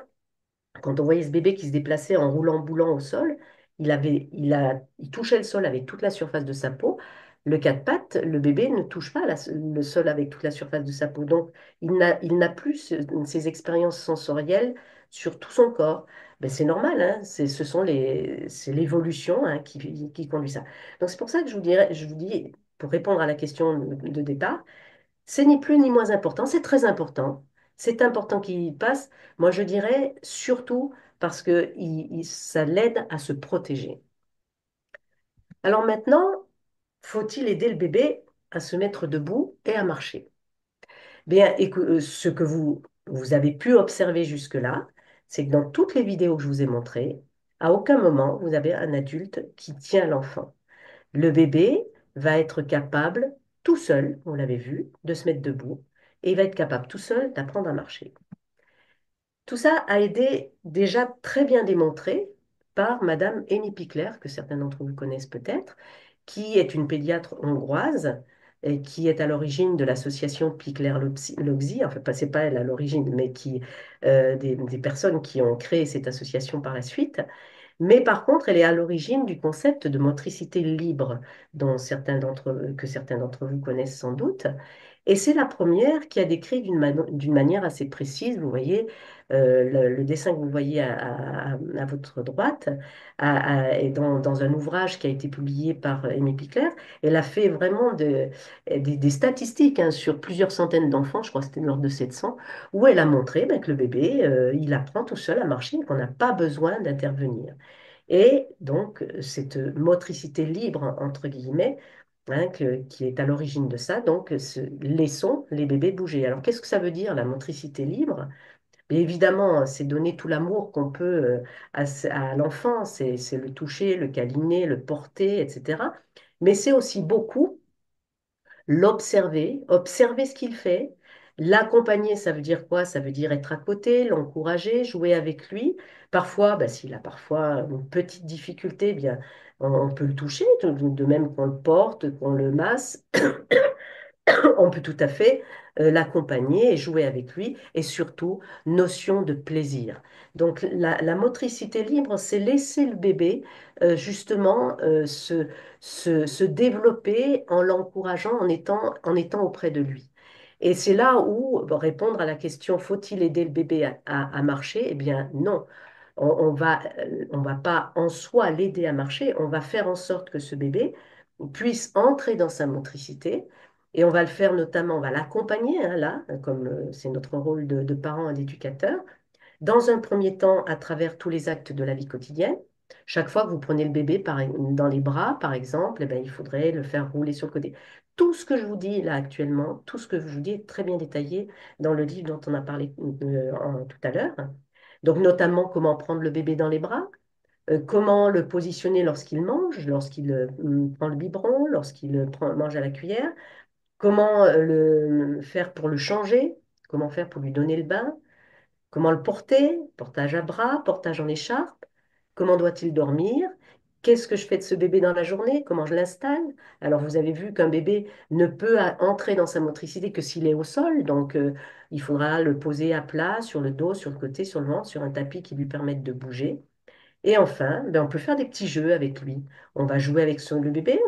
quand on voyait ce bébé qui se déplaçait en roulant boulant au sol, il touchait le sol avec toute la surface de sa peau. Le quatre pattes, le bébé ne touche pas le sol avec toute la surface de sa peau. Donc, il n'a plus ces expériences sensorielles sur tout son corps. Ben, c'est normal, hein, c'est l'évolution hein, qui conduit ça. Donc, c'est pour ça que je vous dis, pour répondre à la question de départ, c'est ni plus ni moins important, c'est très important. C'est important qu'il passe. Moi, je dirais surtout parce que ça l'aide à se protéger. Alors maintenant, faut-il aider le bébé à se mettre debout et à marcher? Bien, ce que vous avez pu observer jusque-là, c'est que dans toutes les vidéos que je vous ai montrées, à aucun moment vous avez un adulte qui tient l'enfant. Le bébé va être capable, tout seul, on l'avait vu, de se mettre debout, et il va être capable tout seul d'apprendre à marcher. Tout ça a été déjà très bien démontré par Madame Amy Pickler, que certains d'entre vous connaissent peut-être, qui est une pédiatre hongroise et qui est à l'origine de l'association Pickler-Logzi, enfin, c'est pas elle à l'origine, mais des personnes qui ont créé cette association par la suite. Mais par contre, elle est à l'origine du concept de motricité libre, que certains d'entre vous connaissent sans doute. Et c'est la première qui a décrit d'une manière assez précise, vous voyez, le dessin que vous voyez à votre droite est dans un ouvrage qui a été publié par Amy Pickler. Elle a fait vraiment des statistiques hein, sur plusieurs centaines d'enfants, je crois que c'était de l'ordre de 700, où elle a montré ben, que le bébé, il apprend tout seul à marcher et qu'on n'a pas besoin d'intervenir. Et donc, cette motricité libre, entre guillemets, hein, qui est à l'origine de ça, donc laissons les bébés bouger. Alors, qu'est-ce que ça veut dire, la motricité libre? Bien évidemment, c'est donner tout l'amour qu'on peut à l'enfant, c'est le toucher, le câliner, le porter, etc. Mais c'est aussi beaucoup l'observer, observer ce qu'il fait. L'accompagner, ça veut dire quoi? Ça veut dire être à côté, l'encourager, jouer avec lui. Parfois, bah, s'il a parfois une petite difficulté, eh bien, on peut le toucher, de même qu'on le porte, qu'on le masse. on peut tout à fait l'accompagner et jouer avec lui, et surtout, notion de plaisir. Donc, la motricité libre, c'est laisser le bébé justement se développer en l'encourageant, en étant auprès de lui. Et c'est là où répondre à la question, faut-il aider le bébé à marcher? Eh bien, non. On va pas en soi l'aider à marcher, on va faire en sorte que ce bébé puisse entrer dans sa motricité, et on va le faire notamment, on va l'accompagner, hein, là, comme c'est notre rôle de parent et d'éducateur, dans un premier temps à travers tous les actes de la vie quotidienne. Chaque fois que vous prenez le bébé dans les bras, par exemple, eh ben, il faudrait le faire rouler sur le côté. Tout ce que je vous dis là actuellement, tout ce que je vous dis est très bien détaillé dans le livre dont on a parlé tout à l'heure. Donc notamment comment prendre le bébé dans les bras, comment le positionner lorsqu'il mange, lorsqu'il prend le biberon, lorsqu'il mange à la cuillère, comment le faire pour le changer, comment faire pour lui donner le bain, comment le porter, portage à bras, portage en écharpe, comment doit-il dormir, qu'est-ce que je fais de ce bébé dans la journée, comment je l'installe. Alors vous avez vu qu'un bébé ne peut entrer dans sa motricité que s'il est au sol, donc il faudra le poser à plat, sur le dos, sur le côté, sur le ventre, sur un tapis qui lui permette de bouger. Et enfin, ben, on peut faire des petits jeux avec lui. On va jouer avec le bébé.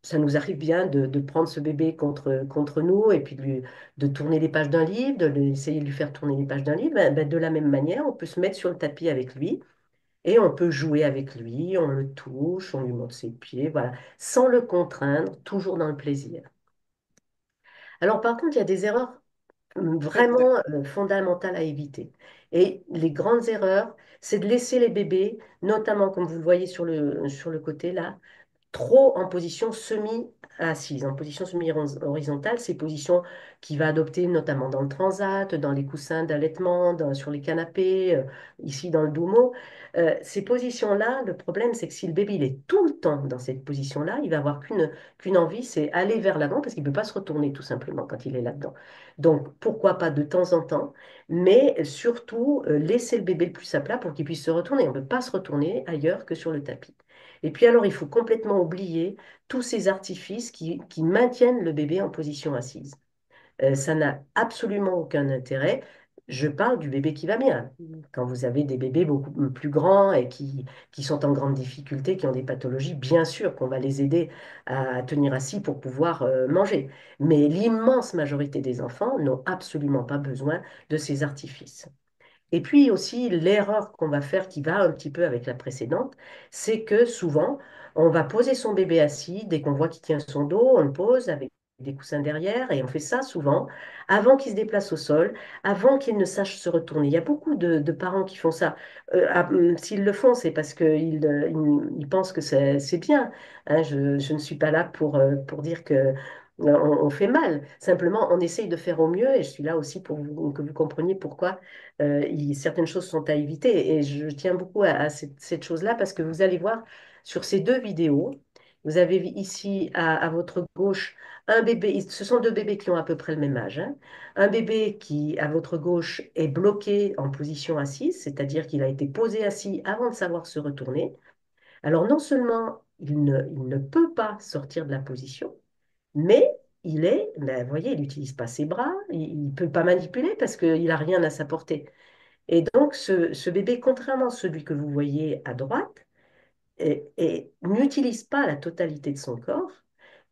Ça nous arrive bien de prendre ce bébé contre nous et puis de tourner les pages d'un livre, essayer de lui faire tourner les pages d'un livre. De la même manière, on peut se mettre sur le tapis avec lui et on peut jouer avec lui. On le touche, on lui montre ses pieds, voilà, sans le contraindre, toujours dans le plaisir. Alors, par contre, il y a des erreurs جدا. vraiment fondamentales à éviter. Et les grandes erreurs, c'est de laisser les bébés, notamment comme vous le voyez sur le côté là, trop en position semi-assise, en position semi-horizontale, ces positions qu'il va adopter notamment dans le transat, dans les coussins d'allaitement, sur les canapés, ici dans le doumo. Ces positions-là, le problème, c'est que si le bébé il est tout le temps dans cette position-là, il va avoir qu'une envie, c'est aller vers l'avant parce qu'il ne peut pas se retourner tout simplement quand il est là-dedans. Donc, pourquoi pas de temps en temps, mais surtout laisser le bébé le plus à plat pour qu'il puisse se retourner. On ne peut pas se retourner ailleurs que sur le tapis. Et puis alors, il faut complètement oublier tous ces artifices qui maintiennent le bébé en position assise. Ça n'a absolument aucun intérêt. Je parle du bébé qui va bien. Quand vous avez des bébés beaucoup plus grands et qui sont en grande difficulté, qui ont des pathologies, bien sûr qu'on va les aider à tenir assis pour pouvoir manger. Mais l'immense majorité des enfants n'ont absolument pas besoin de ces artifices. Et puis aussi, l'erreur qu'on va faire qui va un petit peu avec la précédente, c'est que souvent, on va poser son bébé assis, dès qu'on voit qu'il tient son dos, on le pose avec des coussins derrière, et on fait ça souvent avant qu'il se déplace au sol, avant qu'il ne sache se retourner. Il y a beaucoup de parents qui font ça. S'ils le font, c'est parce qu'ils ils pensent que c'est bien, hein. Je ne suis pas là pour dire que on fait mal. Simplement, on essaye de faire au mieux, et je suis là aussi pour que vous compreniez pourquoi certaines choses sont à éviter. Et je tiens beaucoup à cette chose-là parce que vous allez voir sur ces deux vidéos, vous avez ici à votre gauche un bébé, ce sont deux bébés qui ont à peu près le même âge, hein. Un bébé qui, à votre gauche, est bloqué en position assise, c'est-à-dire qu'il a été posé assis avant de savoir se retourner. Alors non seulement il ne peut pas sortir de la position, mais ben, vous voyez, il n'utilise pas ses bras, il ne peut pas manipuler parce qu'il n'a rien à sa portée. Et donc, ce bébé, contrairement à celui que vous voyez à droite, n'utilise pas la totalité de son corps,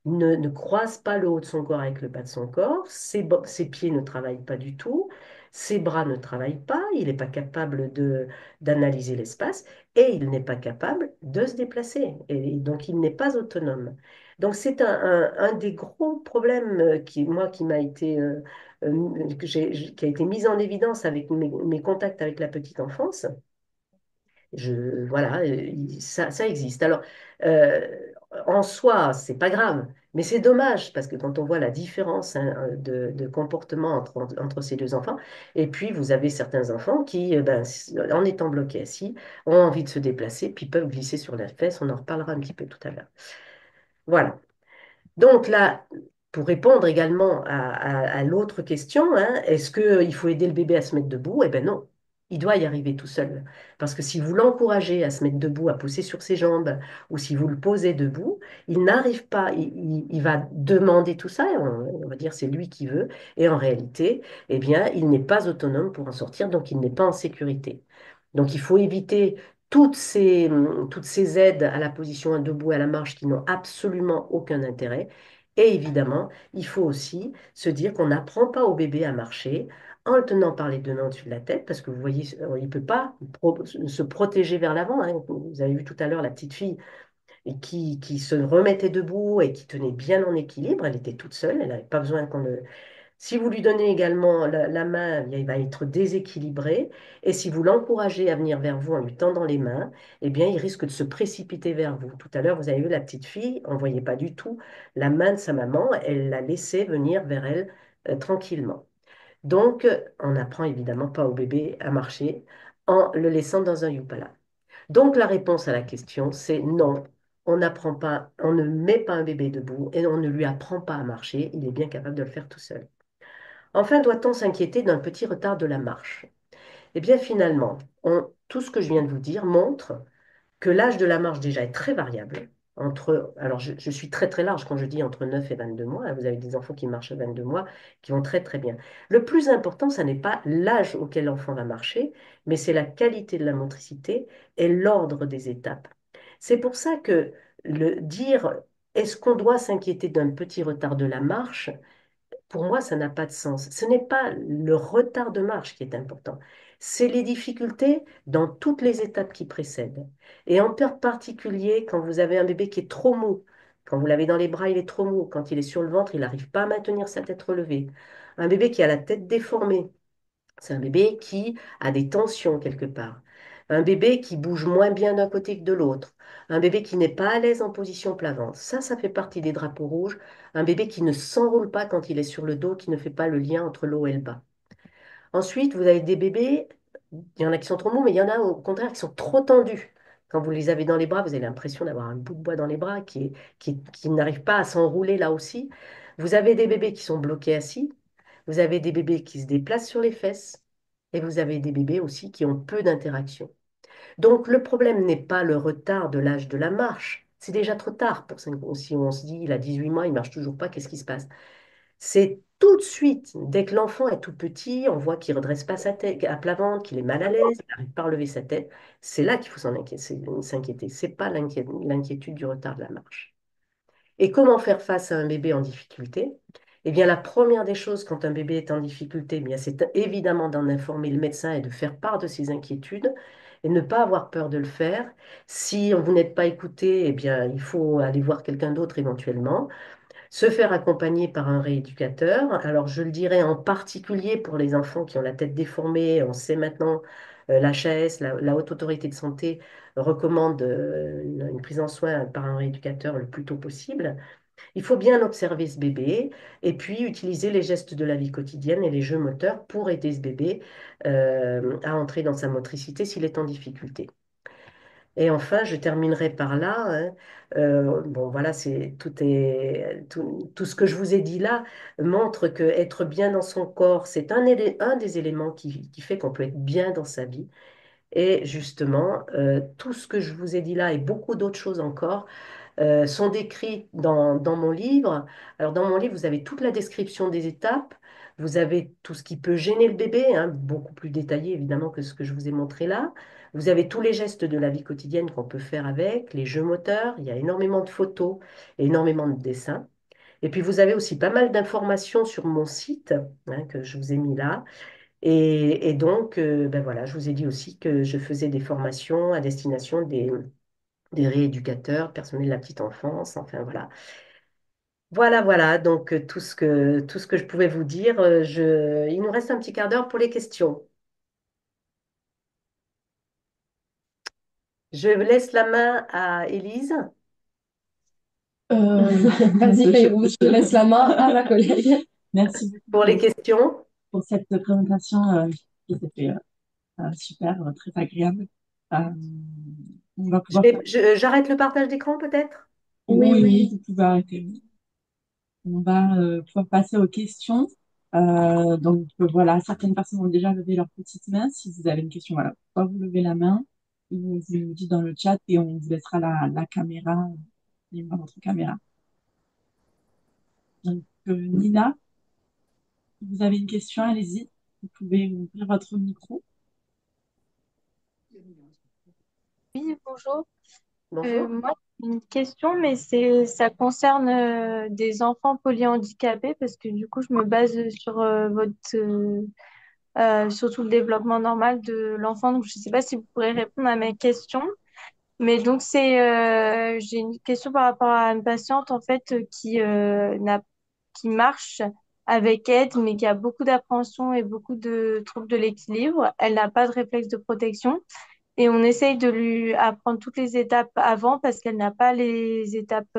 ne croise pas le haut de son corps avec le bas de son corps, ses pieds ne travaillent pas du tout, ses bras ne travaillent pas, il n'est pas capable d'analyser l'espace et il n'est pas capable de se déplacer. Et donc, il n'est pas autonome. Donc, c'est un des gros problèmes qui m'a été, qui a été mis en évidence avec mes contacts avec la petite enfance. Voilà, ça existe. Alors, euh, en soi, c'est pas grave, mais c'est dommage parce que quand on voit la différence, hein, de comportement entre ces deux enfants, et puis vous avez certains enfants qui, ben, en étant bloqués assis, ont envie de se déplacer, puis peuvent glisser sur la fesse. On en reparlera un petit peu tout à l'heure. Voilà. Donc là, pour répondre également à l'autre question, hein, est-ce qu'il faut aider le bébé à se mettre debout? Eh bien non. il doit y arriver tout seul. Parce que si vous l'encouragez à se mettre debout, à pousser sur ses jambes, ou si vous le posez debout, il n'arrive pas, il va demander tout ça, et on va dire c'est lui qui veut, et en réalité, eh bien, il n'est pas autonome pour en sortir, donc il n'est pas en sécurité. Donc il faut éviter toutes ces aides à la position debout et à la marche qui n'ont absolument aucun intérêt. Et évidemment, il faut aussi se dire qu'on n'apprend pas au bébé à marcher en le tenant par les deux mains au-dessus de la tête, parce que vous voyez, il ne peut pas se protéger vers l'avant, hein. Vous avez vu tout à l'heure la petite fille qui se remettait debout et qui tenait bien en équilibre. Elle était toute seule, elle n'avait pas besoin qu'on le... Si vous lui donnez également la main, il va être déséquilibré. Et si vous l'encouragez à venir vers vous en lui tendant les mains, eh bien, il risque de se précipiter vers vous. Tout à l'heure, vous avez vu la petite fille, on ne voyait pas du tout la main de sa maman, elle l'a laissée venir vers elle tranquillement. Donc, on n'apprend évidemment pas au bébé à marcher en le laissant dans un Yupala. Donc, la réponse à la question, c'est non. On n'apprend pas, on ne met pas un bébé debout et on ne lui apprend pas à marcher. Il est bien capable de le faire tout seul. Enfin, doit-on s'inquiéter d'un petit retard de la marche? Eh bien, finalement, tout ce que je viens de vous dire montre que l'âge de la marche déjà est très variable. Alors je suis très très large quand je dis entre 9 et 22 mois. Vous avez des enfants qui marchent à 22 mois qui vont très très bien. Le plus important, ça n'est pas l'âge auquel l'enfant va marcher, mais c'est la qualité de la motricité et l'ordre des étapes. C'est pour ça que le dire est-ce qu'on doit s'inquiéter d'un petit retard de la marche, pour moi, ça n'a pas de sens. Ce n'est pas le retard de marche qui est important, c'est les difficultés dans toutes les étapes qui précèdent. Et en particulier, quand vous avez un bébé qui est trop mou, quand vous l'avez dans les bras, il est trop mou, quand il est sur le ventre, il n'arrive pas à maintenir sa tête relevée. Un bébé qui a la tête déformée, c'est un bébé qui a des tensions quelque part. Un bébé qui bouge moins bien d'un côté que de l'autre. Un bébé qui n'est pas à l'aise en position plat-ventre. Ça fait partie des drapeaux rouges. Un bébé qui ne s'enroule pas quand il est sur le dos, qui ne fait pas le lien entre le haut et le bas. Ensuite, vous avez des bébés, il y en a qui sont trop mous, mais il y en a au contraire qui sont trop tendus. Quand vous les avez dans les bras, vous avez l'impression d'avoir un bout de bois dans les bras qui n'arrive pas à s'enrouler là aussi. Vous avez des bébés qui sont bloqués assis. Vous avez des bébés qui se déplacent sur les fesses. Et vous avez des bébés aussi qui ont peu d'interaction. Donc le problème n'est pas le retard de l'âge de la marche. C'est déjà trop tard pour si on se dit il a 18 mois, il marche toujours pas, qu'est-ce qui se passe? C'est tout de suite, dès que l'enfant est tout petit, on voit qu'il redresse pas sa tête à plat ventre, qu'il est mal à l'aise, il n'arrive pas à relever sa tête. C'est là qu'il faut s'inquiéter. C'est pas l'inquiétude du retard de la marche. Et comment faire face à un bébé en difficulté? Eh bien, la première des choses quand un bébé est en difficulté, eh bien, c'est évidemment d'en informer le médecin et de faire part de ses inquiétudes et ne pas avoir peur de le faire. Si vous n'êtes pas écouté, eh bien, il faut aller voir quelqu'un d'autre éventuellement. Se faire accompagner par un rééducateur. Alors, je le dirais en particulier pour les enfants qui ont la tête déformée. On sait maintenant, l'HAS, la Haute Autorité de Santé, recommande une prise en soin par un rééducateur le plus tôt possible. Il faut bien observer ce bébé et puis utiliser les gestes de la vie quotidienne et les jeux moteurs pour aider ce bébé à entrer dans sa motricité s'il est en difficulté. Et enfin, je terminerai par là, hein. Bon, voilà, tout ce que je vous ai dit là montre que être bien dans son corps, c'est un des éléments qui fait qu'on peut être bien dans sa vie. Et justement, tout ce que je vous ai dit là et beaucoup d'autres choses encore sont décrits dans mon livre. Alors, dans mon livre, vous avez toute la description des étapes, vous avez tout ce qui peut gêner le bébé, hein, beaucoup plus détaillé évidemment que ce que je vous ai montré là. Vous avez tous les gestes de la vie quotidienne qu'on peut faire avec, les jeux moteurs, il y a énormément de photos et énormément de dessins. Et puis, vous avez aussi pas mal d'informations sur mon site, hein, que je vous ai mis là. Et donc, ben voilà, je vous ai dit aussi que je faisais des formations à destination des rééducateurs, personnels de la petite enfance, enfin voilà. Voilà, donc tout ce que je pouvais vous dire, il nous reste un petit quart d'heure pour les questions. Je laisse la main à Élise Euh, Vas-y, Fayrouz, je te laisse la main à ma collègue. Merci pour les beaucoup questions. pour cette présentation qui était super, très agréable. Euh, on va pouvoir passer. J'arrête le partage d'écran peut-être? Oui, Oui, oui. vous pouvez arrêter. On va pouvoir passer aux questions. Voilà, certaines personnes ont déjà levé leur petite main. Si vous avez une question, voilà, pourquoi vous levez la main? Vous nous dites dans le chat et on vous laissera la caméra, votre caméra. Nina, si vous avez une question, allez-y. Vous pouvez ouvrir votre micro. Oui, bonjour. Bonjour. Moi, j'ai une question, mais ça concerne des enfants polyhandicapés parce que du coup, je me base sur sur tout le développement normal de l'enfant. Donc, je ne sais pas si vous pourrez répondre à mes questions. Mais donc, j'ai une question par rapport à une patiente en fait qui marche avec aide, mais qui a beaucoup d'appréhension et beaucoup de troubles de l'équilibre. Elle n'a pas de réflexe de protection. Et on essaye de lui apprendre toutes les étapes avant parce qu'elle n'a pas les étapes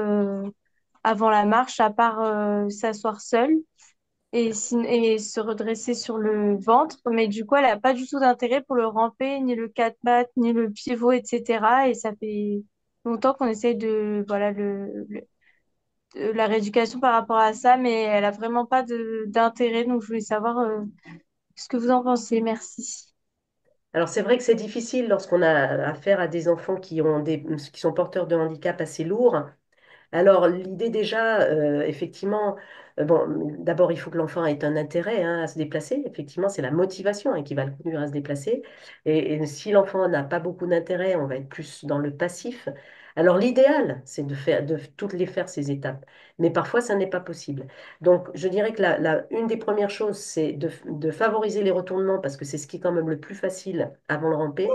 avant la marche, à part s'asseoir seule et se redresser sur le ventre. Mais du coup, elle n'a pas du tout d'intérêt pour le ramper, ni le quatre pattes, ni le pivot, etc. Et ça fait longtemps qu'on essaye voilà, de la rééducation par rapport à ça, mais elle a vraiment pas d'intérêt. Donc, je voulais savoir ce que vous en pensez. Merci. Alors c'est vrai que c'est difficile lorsqu'on a affaire à des enfants qui sont porteurs de handicap assez lourds. Alors, l'idée déjà, effectivement, bon, d'abord, il faut que l'enfant ait un intérêt hein, à se déplacer. Effectivement, c'est la motivation hein, qui va le conduire à se déplacer. Et si l'enfant n'a pas beaucoup d'intérêt, on va être plus dans le passif. Alors, l'idéal, c'est de toutes les faire ces étapes. Mais parfois, ça n'est pas possible. Donc, je dirais que une des premières choses, c'est de favoriser les retournements parce que c'est ce qui est quand même le plus facile avant le ramper.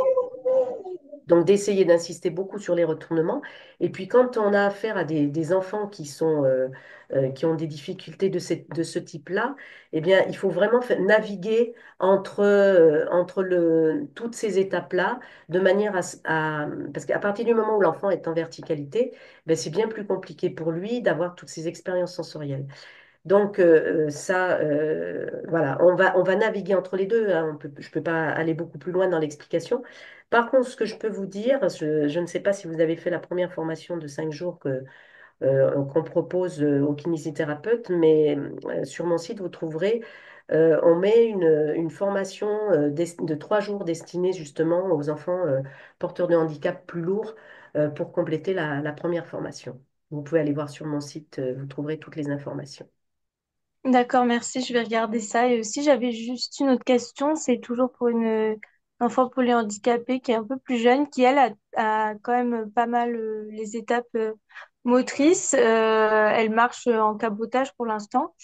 Donc, d'essayer d'insister beaucoup sur les retournements. Et puis, quand on a affaire à des enfants qui ont des difficultés de ce type-là, eh bien, il faut vraiment naviguer entre toutes ces étapes-là, de manière parce qu'à partir du moment où l'enfant est en verticalité, ben, c'est bien plus compliqué pour lui d'avoir toutes ces expériences sensorielles. Donc, voilà, on va naviguer entre les deux, hein. Je ne peux pas aller beaucoup plus loin dans l'explication. Par contre, ce que je peux vous dire, je ne sais pas si vous avez fait la première formation de 5 jours qu'on propose aux kinésithérapeutes, mais sur mon site, vous trouverez, on met une formation de 3 jours destinée justement aux enfants porteurs de handicap plus lourds pour compléter la première formation. Vous pouvez aller voir sur mon site, vous trouverez toutes les informations. D'accord, merci. Je vais regarder ça. Et aussi, j'avais juste une autre question. C'est toujours pour une enfant polyhandicapée qui est un peu plus jeune, qui, elle, a quand même pas mal les étapes motrices. Elle marche en cabotage pour l'instant.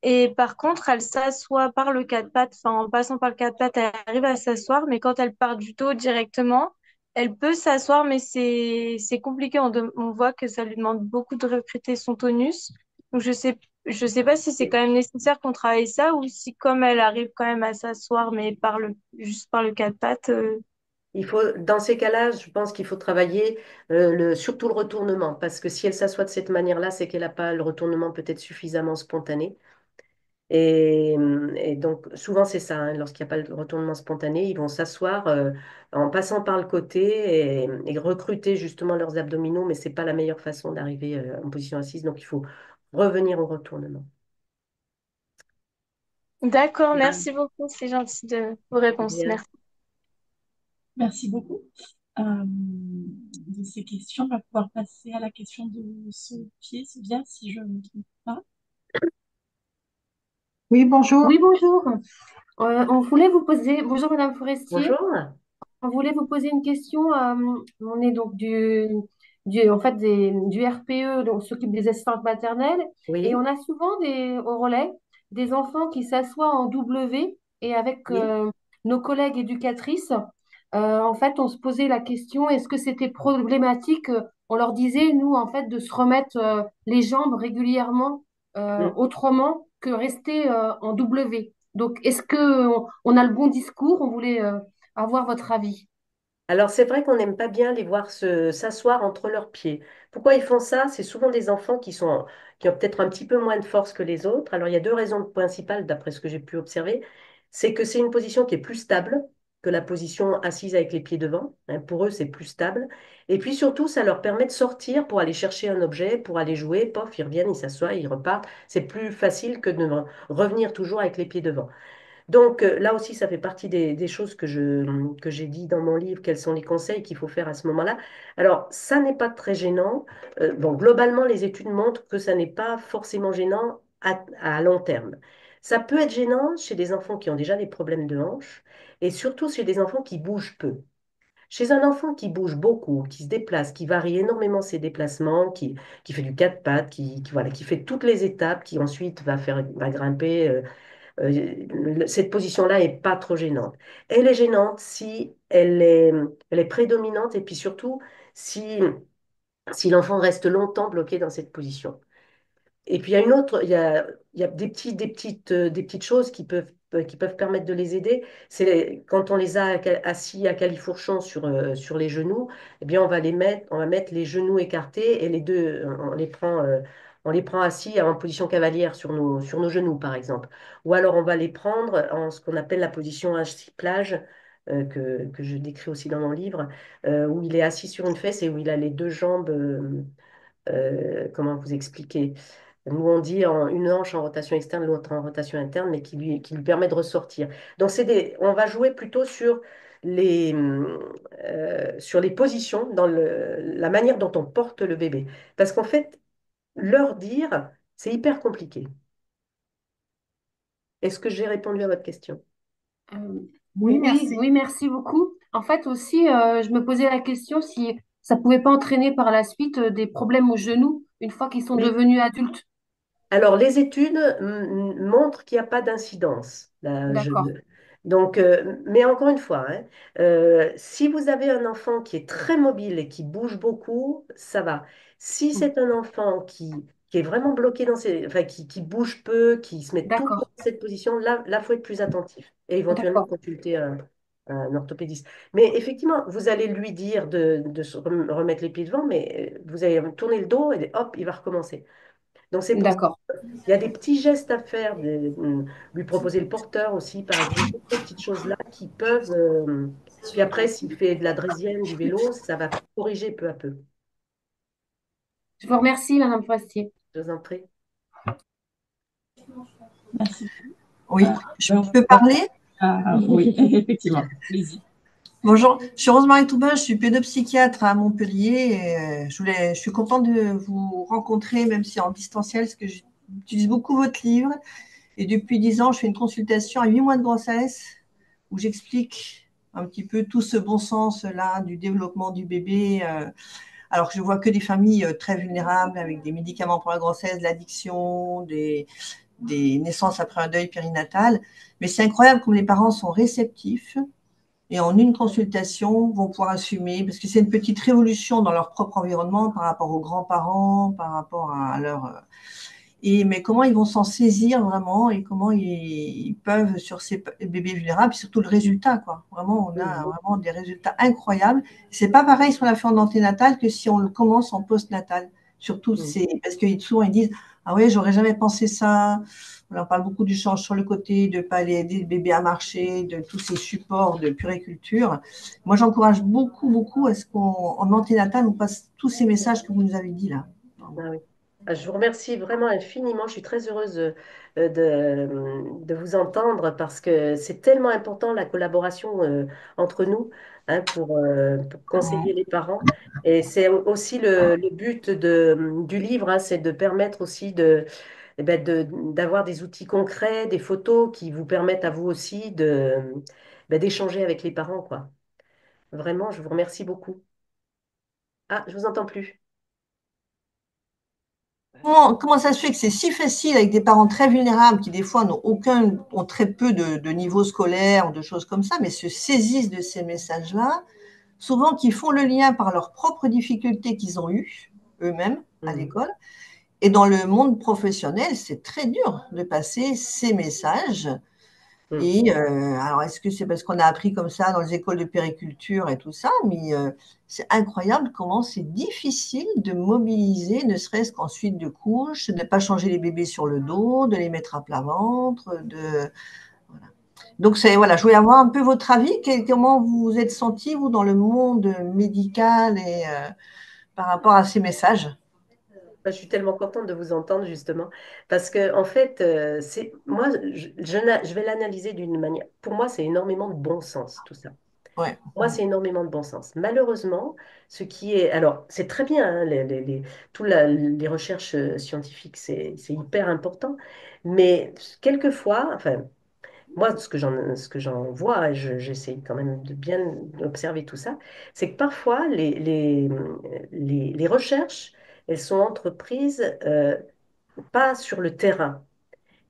Et par contre, elle s'assoit par le quatre pattes. Enfin, en passant par le quatre pattes, elle arrive à s'asseoir. Mais quand elle part du dos directement, elle peut s'asseoir, mais c'est compliqué. On voit que ça lui demande beaucoup de recruter son tonus. Donc, je sais pas si c'est quand même nécessaire qu'on travaille ça ou si comme elle arrive quand même à s'asseoir, mais juste par le quatre pattes. Dans ces cas-là, je pense qu'il faut travailler surtout le retournement, parce que si elle s'assoit de cette manière-là, c'est qu'elle n'a pas le retournement peut-être suffisamment spontané. Et donc, souvent, c'est ça, hein, lorsqu'il n'y a pas le retournement spontané, ils vont s'asseoir en passant par le côté et recruter justement leurs abdominaux, mais ce n'est pas la meilleure façon d'arriver en position assise, donc il faut revenir au retournement. D'accord, Bien. merci beaucoup. C'est gentil de vos Très réponses. bien. Merci. Merci beaucoup. De ces questions, on va pouvoir passer à la question de Sophie, c'est bien si je ne me trompe pas. Oui, bonjour. Oui, bonjour. On voulait vous poser, bonjour Madame Forestier, Bonjour. on voulait vous poser une question. On est donc en fait du RPE, donc on s'occupe des assistantes maternelles, et Oui, on a souvent au relais des enfants qui s'assoient en W et avec oui. nos collègues éducatrices, en fait, on se posait la question, est-ce que c'était problématique? On leur disait, nous, en fait, de se remettre les jambes régulièrement Mm. autrement que rester en W. Donc, est-ce que on a le bon discours? On voulait avoir votre avis. Alors, c'est vrai qu'on n'aime pas bien les voir s'asseoir entre leurs pieds. Pourquoi ils font ça? C'est souvent des enfants qui ont peut-être un petit peu moins de force que les autres. Alors, il y a deux raisons principales, d'après ce que j'ai pu observer. C'est que c'est une position qui est plus stable que la position assise avec les pieds devant. Hein. Pour eux, c'est plus stable. Et puis surtout, ça leur permet de sortir pour aller chercher un objet, pour aller jouer. Pof, ils reviennent, ils s'assoient, ils repartent. C'est plus facile que de revenir toujours avec les pieds devant. Donc là aussi, ça fait partie des choses que j'ai dit dans mon livre, quels sont les conseils qu'il faut faire à ce moment-là. Alors, ça n'est pas très gênant. Bon, globalement, les études montrent que ça n'est pas forcément gênant à long terme. Ça peut être gênant chez des enfants qui ont déjà des problèmes de hanche et surtout chez des enfants qui bougent peu. Chez un enfant qui bouge beaucoup, qui se déplace, qui varie énormément ses déplacements, qui fait du quatre pattes, voilà, qui fait toutes les étapes, qui ensuite va grimper. Cette position-là est pas trop gênante. Elle est gênante si elle est prédominante et puis surtout si l'enfant reste longtemps bloqué dans cette position. Et puis il y a une autre, il y a des petites choses qui peuvent permettre de les aider. Quand on les a assis à califourchon sur les genoux, eh bien on va mettre les genoux écartés et les deux, on les prend assis en position cavalière sur nos genoux, par exemple. Ou alors on va les prendre en ce qu'on appelle la position assis plage. Que je décris aussi dans mon livre, où il est assis sur une fesse et où il a les deux jambes, comment vous expliquer? Nous, on dit une hanche en rotation externe, l'autre en rotation interne, mais qui lui permet de ressortir. Donc, on va jouer plutôt sur les positions, la manière dont on porte le bébé. Parce qu'en fait, leur dire, c'est hyper compliqué. Est-ce que j'ai répondu à votre question? Euh, Oui, oui, merci. oui, merci beaucoup. En fait, aussi, je me posais la question si ça pouvait pas entraîner par la suite des problèmes aux genoux une fois qu'ils sont Oui. devenus adultes. Alors, les études montrent qu'il n'y a pas d'incidence. D'accord. Donc, mais encore une fois, hein, si vous avez un enfant qui est très mobile et qui bouge beaucoup, ça va. Si Mm. c'est un enfant qui est vraiment bloqué enfin, qui bouge peu, qui se met tout le temps D'accord. dans cette position, là, faut être plus attentif et éventuellement D'accord. consulter un orthopédiste. Mais effectivement, vous allez lui dire de se remettre les pieds devant, mais vous allez tourner le dos et hop, il va recommencer. Donc, c'est pour ça D'accord. il y a des petits gestes à faire, lui proposer le porteur aussi, par exemple, toutes ces petites choses-là qui peuvent. Puis après, s'il fait de la draisienne, du vélo, ça va corriger peu à peu. Je vous remercie, Madame Forestier. Je vous en prie. Merci. Oui, je Ben, on va peux pouvoir parler? passer oui, effectivement. Allez-y. Bonjour, je suis Rosemarie Toubin, je suis pédopsychiatre à Montpellier et je suis contente de vous rencontrer, même si en distanciel, parce que j'utilise beaucoup votre livre et depuis 10 ans, je fais une consultation à 8 mois de grossesse où j'explique un petit peu tout ce bon sens-là du développement du bébé, alors que je vois que des familles très vulnérables avec des médicaments pour la grossesse, de l'addiction, des naissances après un deuil périnatal. Mais c'est incroyable comme les parents sont réceptifs et en une consultation vont pouvoir assumer, parce que c'est une petite révolution dans leur propre environnement par rapport aux grands-parents, par rapport à leur... mais comment ils vont s'en saisir vraiment et comment ils peuvent sur ces bébés vulnérables, et surtout le résultat, quoi. Vraiment, on a Mhm. vraiment des résultats incroyables. C'est pas pareil si on l'a fait en anténatal que si on le commence en postnatal. Surtout, Mhm. parce que souvent ils disent, ah ouais, j'aurais jamais pensé ça. On en parle beaucoup du change sur le côté, de ne pas aller aider le bébé à marcher, de tous ces supports de puriculture. Moi, j'encourage beaucoup, beaucoup à ce qu'en anténatal, on passe tous ces messages que vous nous avez dit là. Ah oui. Ah, je vous remercie vraiment infiniment. Je suis très heureuse de vous entendre parce que c'est tellement important la collaboration entre nous hein, pour conseiller les parents. Et c'est aussi le but du livre, hein, c'est de permettre aussi eh ben, d'avoir des outils concrets, des photos qui vous permettent à vous aussi d'échanger avec les parents, quoi. Vraiment, je vous remercie beaucoup. Ah, je vous entends plus. Comment ça se fait que c'est si facile avec des parents très vulnérables qui, des fois, ont très peu de niveau scolaire ou de choses comme ça, mais se saisissent de ces messages-là, souvent qui font le lien par leurs propres difficultés qu'ils ont eues eux-mêmes à Mhm. l'école. Et dans le monde professionnel, c'est très dur de passer ces messages. Mhm. Et alors, est-ce que c'est parce qu'on a appris comme ça dans les écoles de périculture et tout ça, mais c'est incroyable comment c'est difficile de mobiliser, ne serait-ce qu'en suite de couches, de ne pas changer les bébés sur le dos, de les mettre à plat ventre, voilà. Donc, c'est, voilà, je voulais avoir un peu votre avis. Comment vous vous êtes senti, vous, dans le monde médical et par rapport à ces messages? Je suis tellement contente de vous entendre justement, parce que en fait, moi, je vais l'analyser d'une manière. Pour moi, c'est énormément de bon sens tout ça. Ouais. Moi, c'est énormément de bon sens. Malheureusement, ce qui est, alors, c'est très bien, hein, les recherches scientifiques, c'est hyper important, mais quelquefois, enfin, moi, ce que j'en vois, et j'essaie quand même de bien observer tout ça, c'est que parfois, les recherches, elles sont entreprises pas sur le terrain.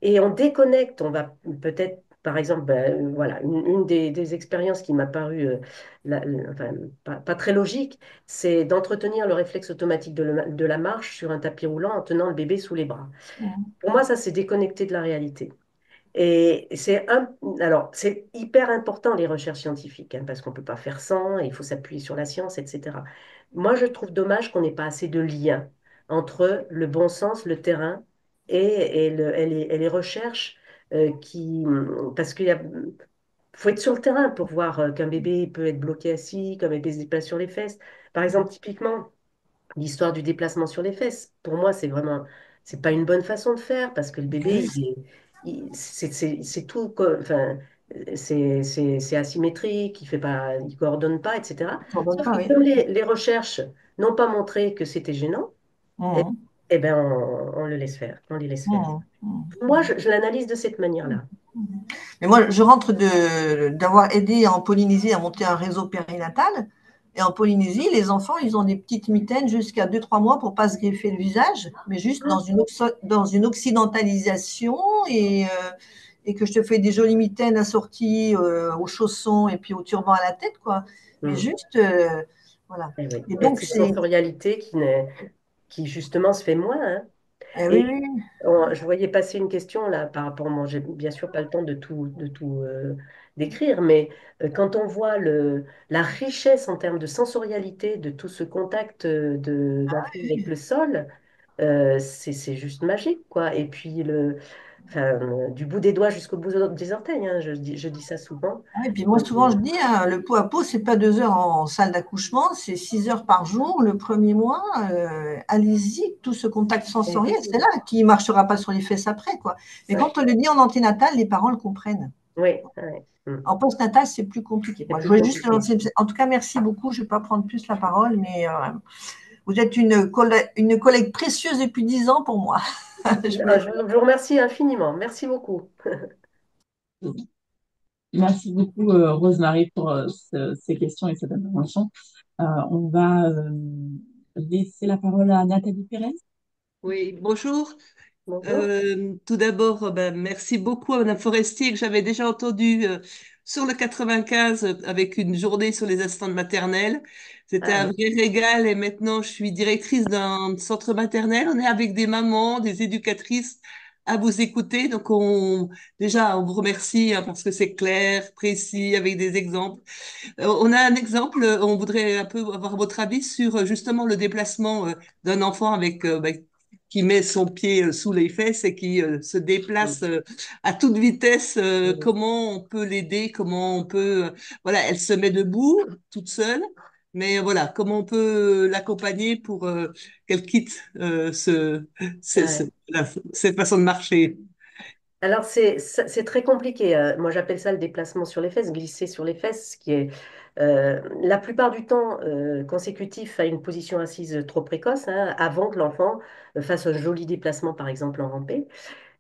Et on déconnecte, on va peut-être, par exemple, ben, voilà, une des expériences qui m'a paru enfin, pas très logique, c'est d'entretenir le réflexe automatique de la marche sur un tapis roulant en tenant le bébé sous les bras. Pour moi, ça, c'est déconnecté de la réalité. Et alors, c'est hyper important les recherches scientifiques, hein, parce qu'on ne peut pas faire sans, et il faut s'appuyer sur la science, etc. Moi, je trouve dommage qu'on n'ait pas assez de lien entre le bon sens, le terrain et les recherches parce faut être sur le terrain pour voir qu'un bébé peut être bloqué assis, qu'un bébé se déplace sur les fesses. Par exemple, typiquement, l'histoire du déplacement sur les fesses, pour moi, c'est pas une bonne façon de faire parce que le bébé, c'est tout, enfin, c'est asymétrique, il coordonne pas, etc. On ne Sauf pas, que oui. comme les recherches n'ont pas montré que c'était gênant, eh, Mhm. eh ben, on le laisse faire, on les laisse faire. Mhm. Mhm. Moi, je l'analyse de cette manière-là. Mais moi, je rentre d'avoir aidé en Polynésie à monter un réseau périnatal. Et en Polynésie, les enfants, ils ont des petites mitaines jusqu'à 2, 3 mois pour pas se greffer le visage, mais juste dans une occidentalisation et que je te fais des jolies mitaines assorties aux chaussons et puis au turban à la tête, quoi. Mais Hmm. juste, voilà. Eh oui. Et Et donc, cette c'est, sensorialité qui justement se fait moins, hein. oui, oui, Je voyais passer une question là par rapport, moi j'ai bien sûr pas le temps de tout décrire, mais quand on voit la richesse en termes de sensorialité de tout ce contact d'enfant avec le sol, c'est juste magique, quoi. Et puis, enfin, du bout des doigts jusqu'au bout des orteils, hein, je dis ça souvent. et puis moi, Donc, souvent, je dis, hein, le pot à pot, c'est pas 2 heures en salle d'accouchement, c'est 6 heures par jour le premier mois. Allez-y, tout ce contact sensoriel, c'est allez-y. là qui marchera pas sur les fesses après, quoi. Mais Ouais. quand on le dit en anténatal, les parents le comprennent. Oui, ouais. En postnatal, c'est plus compliqué. C'est Moi, je plus voulais juste compliqué. lancer. En tout cas, merci beaucoup. Je ne vais pas prendre plus la parole, mais vous êtes une collègue précieuse depuis 10 ans pour moi. Je Ah, voulais- je vous remercie infiniment. Merci beaucoup. Merci beaucoup, Rosemary, pour ces questions et cette intervention. On va laisser la parole à Nathalie Pérez. Oui, bonjour. Bonjour. Tout d'abord, ben, merci beaucoup à Madame Forestier que j'avais déjà entendu sur le 95 avec une journée sur les assistantes maternelles. C'était Ah un oui. vrai régal et maintenant je suis directrice d'un centre maternel. On est avec des mamans, des éducatrices à vous écouter. Donc déjà, on vous remercie hein, parce que c'est clair, précis, avec des exemples. On a un exemple, on voudrait un peu avoir votre avis sur justement le déplacement d'un enfant avec ben, qui met son pied sous les fesses et qui se déplace Mm. à toute vitesse. Mm. Comment on peut l'aider? Comment on peut voilà, elle se met debout toute seule, mais voilà, comment on peut l'accompagner pour qu'elle quitte Ouais. cette façon de marcher. Alors, c'est très compliqué. Moi, j'appelle ça le déplacement sur les fesses, glisser sur les fesses, ce qui est la plupart du temps consécutif à une position assise trop précoce, hein, avant que l'enfant fasse un joli déplacement, par exemple en rampé.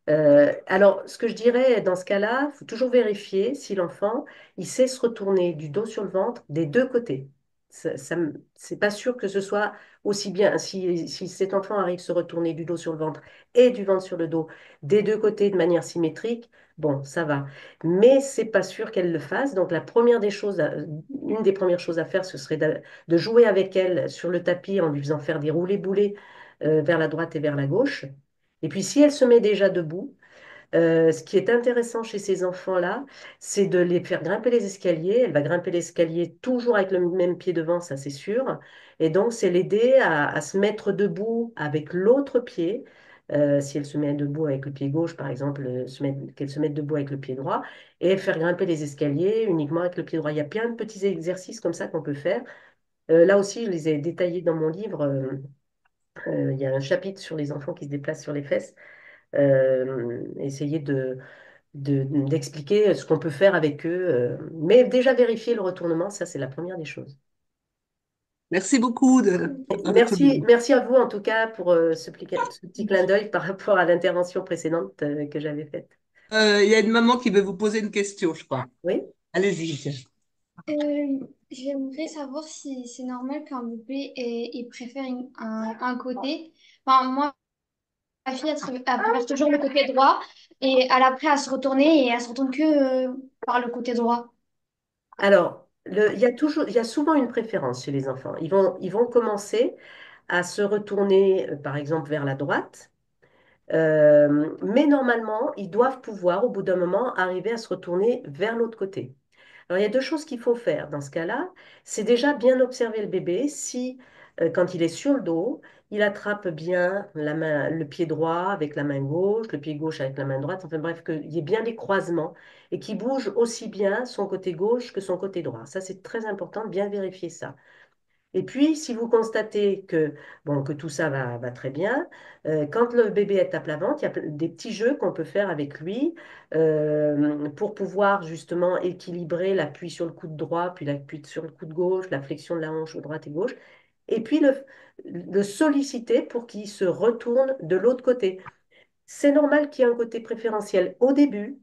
Alors, ce que je dirais dans ce cas-là, il faut toujours vérifier si l'enfant, il sait se retourner du dos sur le ventre des deux côtés. C'est pas sûr que ce soit aussi bien. Si cet enfant arrive à se retourner du dos sur le ventre et du ventre sur le dos des deux côtés de manière symétrique, bon, ça va. Mais c'est pas sûr qu'elle le fasse. Donc, une des premières choses à faire, ce serait de jouer avec elle sur le tapis en lui faisant faire des roulés-boulés vers la droite et vers la gauche. Et puis, si elle se met déjà debout, ce qui est intéressant chez ces enfants-là, c'est de les faire grimper les escaliers. Elle va grimper l'escalier toujours avec le même pied devant, ça c'est sûr. Et donc, c'est l'aider à se mettre debout avec l'autre pied, Si elle se met debout avec le pied gauche, par exemple, qu'elle se mette debout avec le pied droit, et faire grimper les escaliers uniquement avec le pied droit. Il y a plein de petits exercices comme ça qu'on peut faire. Là aussi, je les ai détaillés dans mon livre. Il y a un chapitre sur les enfants qui se déplacent sur les fesses. Essayer d'expliquer ce qu'on peut faire avec eux. Mais déjà vérifier le retournement, ça, c'est la première des choses. Merci beaucoup pour votre Merci, livre. merci à vous en tout cas pour ce petit clin d'œil par rapport à l'intervention précédente que j'avais faite. Il y a une maman qui veut vous poser une question, je crois. Oui? Allez-y. J'aimerais savoir si c'est normal qu'un bébé il préfère un côté. Enfin, moi, ma fille, elle préfère toujours le côté droit et à l'après, elle se retourner et elle se retourne que par le côté droit. Alors, il y a souvent une préférence chez les enfants. Ils vont commencer à se retourner, par exemple, vers la droite. Mais normalement, ils doivent pouvoir, au bout d'un moment, arriver à se retourner vers l'autre côté. Alors, il y a deux choses qu'il faut faire dans ce cas-là. C'est déjà bien observer le bébé si, quand il est sur le dos, il attrape bien le pied droit avec la main gauche, le pied gauche avec la main droite, enfin bref, qu'il y ait bien des croisements et qu'il bouge aussi bien son côté gauche que son côté droit. Ça, c'est très important de bien vérifier ça. Et puis, si vous constatez que tout ça va très bien, quand le bébé est tape la ventre, il y a des petits jeux qu'on peut faire avec lui pour pouvoir justement équilibrer l'appui sur le coude droit, puis l'appui sur le coude gauche, la flexion de la hanche droite et gauche, et puis le solliciter pour qu'il se retourne de l'autre côté. C'est normal qu'il y ait un côté préférentiel au début,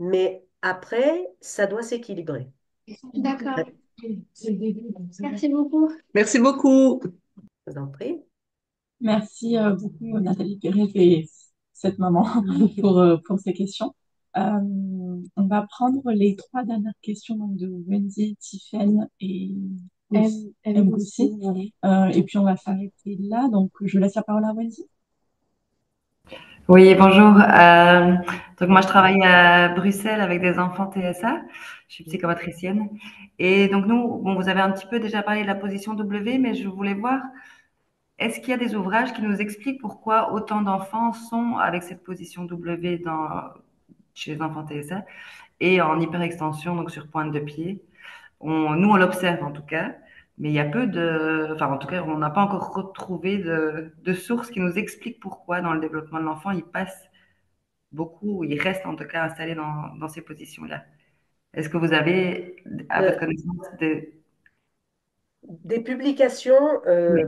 mais après, ça doit s'équilibrer. D'accord. Merci beaucoup. Merci beaucoup. Je vous en prie. Merci beaucoup Nathalie Pérez et cette maman pour ces questions. On va prendre les trois dernières questions donc, de Wendy, Tiffen et Mgoussi. Et puis on va s'arrêter là. Donc je laisse la parole à Wendy. Oui, bonjour. Donc moi, je travaille à Bruxelles avec des enfants TSA. Je suis psychomotricienne. Et donc nous, bon, vous avez un petit peu déjà parlé de la position W, mais je voulais voir, est-ce qu'il y a des ouvrages qui nous expliquent pourquoi autant d'enfants sont avec cette position W chez les enfants TSA et en hyperextension, donc sur pointe de pied? Nous, on l'observe en tout cas, mais il y a peu enfin, en tout cas, on n'a pas encore retrouvé de sources qui nous expliquent pourquoi dans le développement de l'enfant, il passe beaucoup, il reste en tout cas installé dans ces positions-là. Est-ce que vous avez, à Euh, votre connaissance, Des publications, Oui.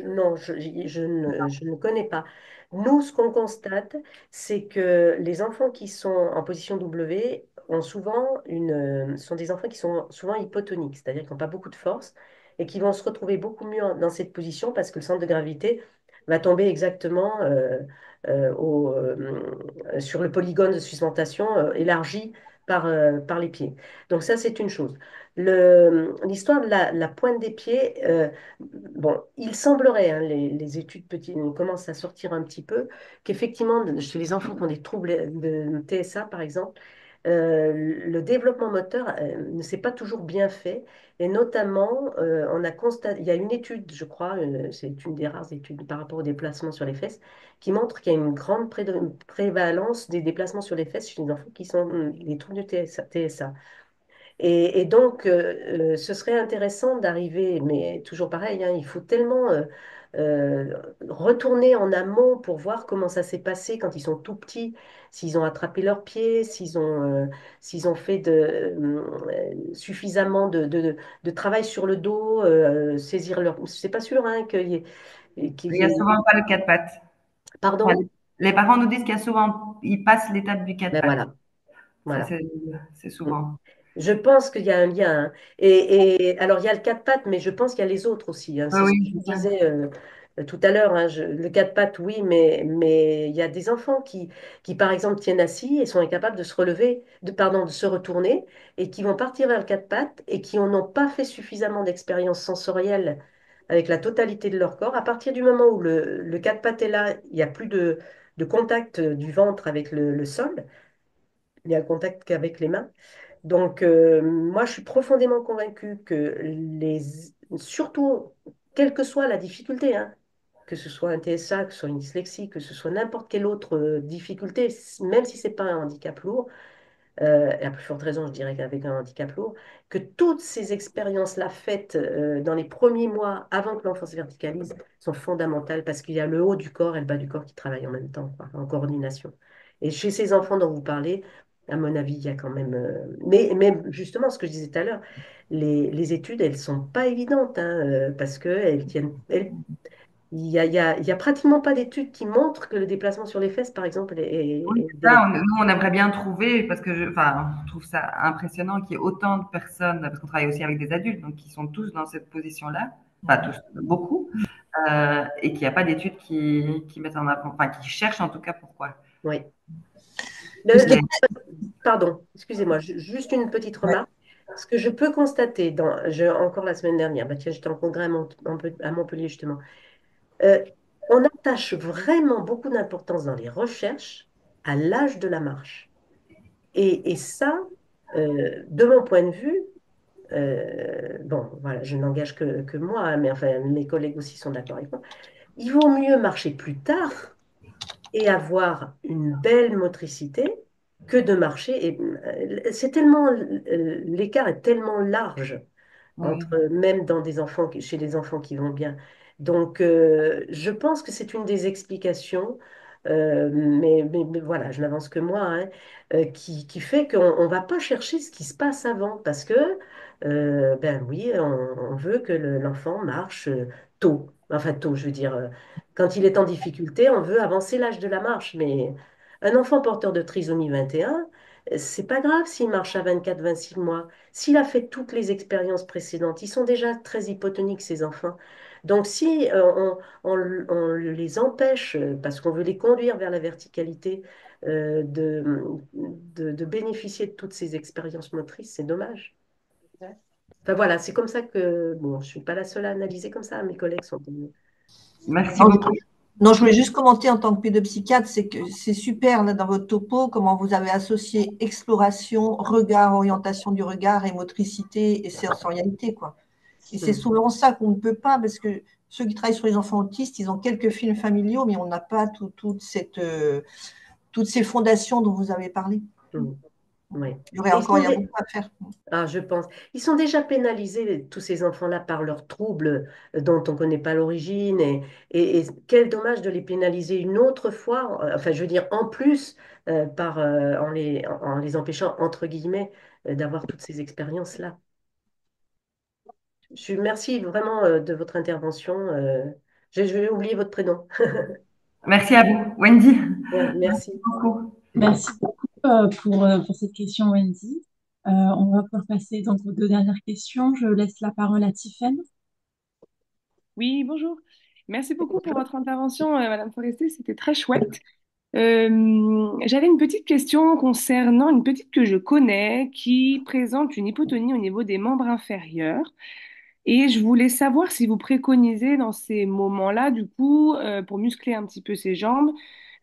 non, je ne connais pas. Nous, ce qu'on constate, c'est que les enfants qui sont en position W sont des enfants qui sont souvent hypotoniques, c'est-à-dire qui n'ont pas beaucoup de force et qui vont se retrouver beaucoup mieux dans cette position parce que le centre de gravité va tomber exactement sur le polygone de suspension élargi par les pieds. Donc ça, c'est une chose. L'histoire de la pointe des pieds, bon, il semblerait, hein, les études petites commencent à sortir un petit peu, qu'effectivement, chez les enfants qui ont des troubles de TSA, par exemple, le développement moteur ne s'est pas toujours bien fait. Et notamment, on a constaté, il y a une étude, je crois, c'est une des rares études par rapport au déplacement sur les fesses, qui montre qu'il y a une grande prévalence des déplacements sur les fesses chez les enfants qui sont les troubles du TSA. Et donc, ce serait intéressant d'arriver, mais toujours pareil, hein, il faut tellement retourner en amont pour voir comment ça s'est passé quand ils sont tout petits, s'ils ont attrapé leurs pieds, s'ils ont fait suffisamment de travail sur le dos, saisir leur... C'est pas sûr hein, qu'il Il y y a ait... souvent pas le quatre pattes. Enfin, Pardon? les parents nous disent qu'il y a souvent, ils passent l'étape du quatre Ben pattes. voilà, Ça, voilà. c'est souvent. Je pense qu'il y a un lien, hein. Alors, il y a le quatre pattes, mais je pense qu'il y a les autres aussi, hein. Oui, C'est ce que oui, je vous c'est ça. disais tout à l'heure, hein. Le quatre pattes, oui, mais il y a des enfants qui, par exemple, tiennent assis et sont incapables de se relever, pardon, de se retourner, et qui vont partir vers le quatre pattes et qui n'ont pas fait suffisamment d'expérience sensorielle avec la totalité de leur corps. À partir du moment où le quatre pattes est là, il n'y a plus de contact du ventre avec le sol, il n'y a le contact qu'avec les mains. Donc, moi, je suis profondément convaincue que surtout, quelle que soit la difficulté, hein, que ce soit un TSA, que ce soit une dyslexie, que ce soit n'importe quelle autre difficulté, même si c'est pas un handicap lourd, et à plus forte raison, je dirais qu'avec un handicap lourd, que toutes ces expériences-là faites dans les premiers mois avant que l'enfant se verticalise sont fondamentales parce qu'il y a le haut du corps et le bas du corps qui travaillent en même temps, quoi, en coordination. Et chez ces enfants dont vous parlez, à mon avis, il y a quand même... mais justement, ce que je disais tout à l'heure, les études, elles sont pas évidentes, hein, parce qu'elles tiennent... il y a pratiquement pas d'études qui montrent que le déplacement sur les fesses, par exemple, Oui, est c'est ça. bénéfique. Nous, on aimerait bien trouver, parce que enfin, on trouve ça impressionnant qu'il y ait autant de personnes, parce qu'on travaille aussi avec des adultes, donc qui sont tous dans cette position-là, pas tous, beaucoup, et qu'il n'y a pas d'études qui mettent en avant, enfin, qui cherchent en tout cas pourquoi. Oui. Mais ce qui est Mais Pardon, excusez-moi, juste une petite ouais. remarque. Ce que je peux constater, encore la semaine dernière, bah tiens, j'étais en congrès à Montpellier justement, euh, on attache vraiment beaucoup d'importance dans les recherches à l'âge de la marche. Et ça, de mon point de vue, bon, voilà, je n'engage que moi, hein, mais enfin, mes collègues aussi sont d'accord avec moi, il vaut mieux marcher plus tard et avoir une belle motricité que de marcher. Et c'est tellement, l'écart est tellement large oui. entre même dans des enfants, chez les enfants qui vont bien. Donc, je pense que c'est une des explications, mais voilà, je n'avance que moi, hein, qui fait qu'on ne va pas chercher ce qui se passe avant, parce que, ben oui, on veut que l'enfant marche tôt, enfin tôt, je veux dire, quand il est en difficulté, on veut avancer l'âge de la marche, mais un enfant porteur de trisomie 21, c'est pas grave s'il marche à 24, 26 mois. S'il a fait toutes les expériences précédentes, ils sont déjà très hypotoniques, ces enfants. Donc, si on les empêche, parce qu'on veut les conduire vers la verticalité, de bénéficier de toutes ces expériences motrices, c'est dommage. Enfin voilà, c'est comme ça que, bon, je ne suis pas la seule à analyser comme ça, mes collègues sont... Merci Non, beaucoup. non, je voulais juste commenter en tant que pédopsychiatre, c'est que c'est super là, dans votre topo, comment vous avez associé exploration, regard, orientation du regard et motricité et sensorialité, quoi. Et c'est Mm. souvent ça qu'on ne peut pas, parce que ceux qui travaillent sur les enfants autistes, ils ont quelques films familiaux, mais on n'a pas toutes ces fondations dont vous avez parlé. Mm. Ouais. Il Et y a beaucoup à faire. ah, je pense. Ils sont déjà pénalisés, tous ces enfants-là, par leurs troubles dont on ne connaît pas l'origine. Et quel dommage de les pénaliser une autre fois, enfin, je veux dire, en plus, en les empêchant, entre guillemets, d'avoir toutes ces expériences-là. Merci vraiment de votre intervention. Je vais oublier votre prénom. Merci à vous, Wendy. Ouais, Merci merci. beaucoup. Merci beaucoup pour cette question, Wendy. On va pouvoir passer donc aux deux dernières questions. Je laisse la parole à Tiffaine. Oui, bonjour. Merci beaucoup pour votre intervention, Madame Forestier. C'était très chouette. J'avais une petite question concernant une petite que je connais qui présente une hypotonie au niveau des membres inférieurs. Et je voulais savoir si vous préconisez dans ces moments-là, du coup, pour muscler un petit peu ses jambes,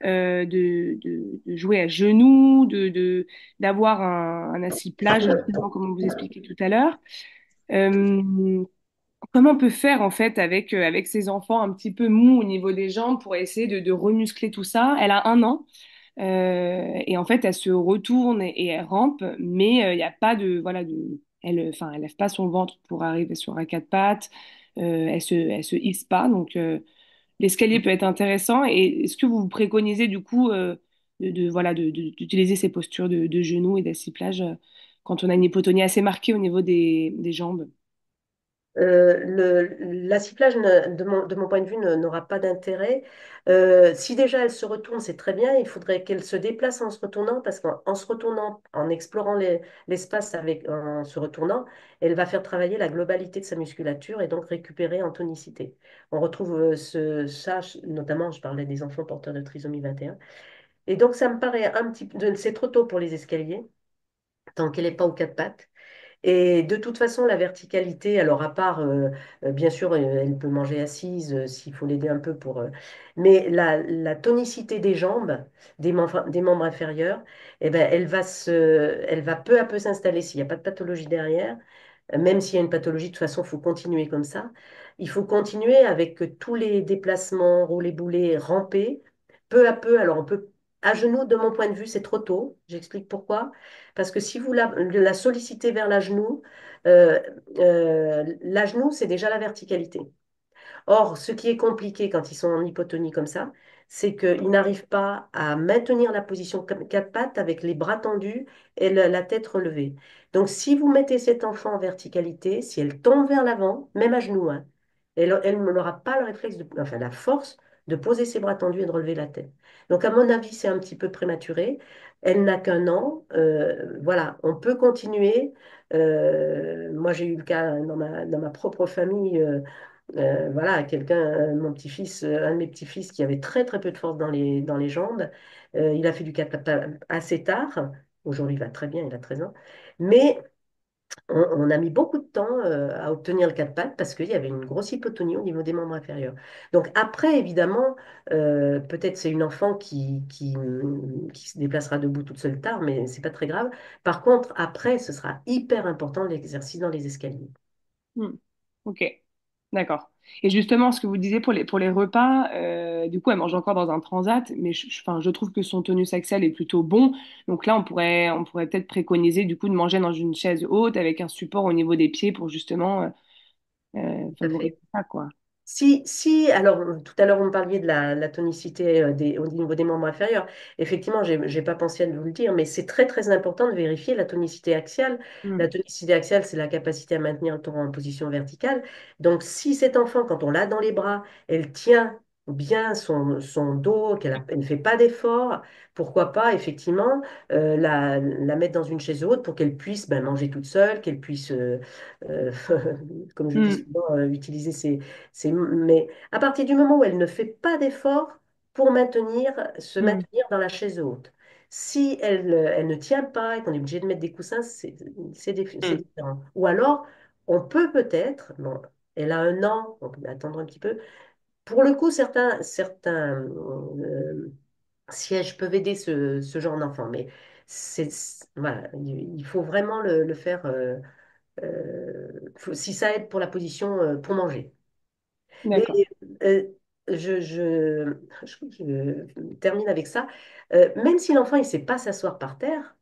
de jouer à genoux, d'avoir un assis-plage, justement, comme on vous expliquait tout à l'heure. Euh, Comment on peut faire en fait avec ses enfants un petit peu mous au niveau des jambes pour essayer de remuscler tout ça? Elle a 1 an et en fait elle se retourne et elle rampe, mais il n'y a pas de voilà enfin elle lève pas son ventre pour arriver sur un quatre pattes, elle se hisse pas donc l'escalier peut être intéressant. Et est-ce que vous préconisez du coup voilà d'utiliser ces postures de genoux et d'assis-plage quand on a une hypotonie assez marquée au niveau des jambes? L'assiplage, de mon point de vue, n'aura pas d'intérêt. Si déjà elle se retourne, c'est très bien. Il faudrait qu'elle se déplace en se retournant, parce qu'en se retournant, en explorant l'espace en se retournant, elle va faire travailler la globalité de sa musculature et donc récupérer en tonicité. On retrouve ça, notamment, je parlais des enfants porteurs de trisomie 21. Et donc, ça me paraît un petit peu, c'est trop tôt pour les escaliers, tant qu'elle n'est pas aux quatre pattes. Et de toute façon, la verticalité, alors à part, bien sûr, elle peut manger assise s'il faut l'aider un peu mais la tonicité des jambes, des membres inférieurs, eh ben, elle va peu à peu s'installer s'il n'y a pas de pathologie derrière. même s'il y a une pathologie, de toute façon, il faut continuer comme ça. Il faut continuer avec tous les déplacements, rouler, bouler, ramper, peu à peu. Alors, on peut, à genoux, de mon point de vue, c'est trop tôt. J'explique pourquoi. Parce que si vous la sollicitez vers la genou, euh, la genou, c'est déjà la verticalité. Or, ce qui est compliqué quand ils sont en hypotonie comme ça, c'est qu'ils n'arrivent pas à maintenir la position quatre pattes avec les bras tendus et la tête relevée. Donc, si vous mettez cet enfant en verticalité, si elle tombe vers l'avant, même à genoux, hein, elle n'aura pas le réflexe, enfin la force de poser ses bras tendus et de relever la tête. Donc, à mon avis, c'est un petit peu prématuré. Elle n'a qu'un an. Voilà, on peut continuer. Moi, j'ai eu le cas dans ma propre famille. Voilà, quelqu'un, mon petit-fils, un de mes petits-fils qui avait très très peu de force dans les jambes, il a fait du catapata assez tard. Aujourd'hui, il va très bien, il a 13 ans. Mais on a mis beaucoup de temps à obtenir le quatre pattes parce qu'il y avait une grosse hypotonie au niveau des membres inférieurs. Donc après, évidemment, peut-être c'est une enfant qui se déplacera debout toute seule tard, mais c'est pas très grave. Par contre, après, ce sera hyper important l'exercice dans les escaliers. Hmm. Ok, d'accord. Et justement, ce que vous disiez pour les repas, du coup, elle mange encore dans un transat, mais enfin, je trouve que son tonus axial est plutôt bon. Donc là, on pourrait peut-être préconiser du coup de manger dans une chaise haute avec un support au niveau des pieds pour justement Tout à fait. favoriser ça, quoi. Alors tout à l'heure, on me parliez de la tonicité au niveau des membres inférieurs. Effectivement, j'ai pas pensé à vous le dire, mais c'est très très important de vérifier la tonicité axiale. Hmm. La tonicité axiale, c'est la capacité à maintenir le tronc en position verticale. Donc, si cet enfant, quand on l'a dans les bras, elle tient bien son dos, elle ne fait pas d'effort, pourquoi pas effectivement la mettre dans une chaise haute pour qu'elle puisse ben, manger toute seule, qu'elle puisse, euh, comme je dis Hmm. souvent, utiliser mais à partir du moment où elle ne fait pas d'effort pour se Hmm. maintenir dans la chaise haute, si elle ne tient pas et qu'on est obligé de mettre des coussins, c'est Hmm. différent. Ou alors, on peut peut-être, bon, elle a un an, on peut attendre un petit peu. Pour le coup, certains sièges peuvent aider ce genre d'enfant, mais voilà, il faut vraiment le faire. Si ça aide pour la position, pour manger. D'accord. Et euh, je termine avec ça. Même si l'enfant ne sait pas s'asseoir par terre,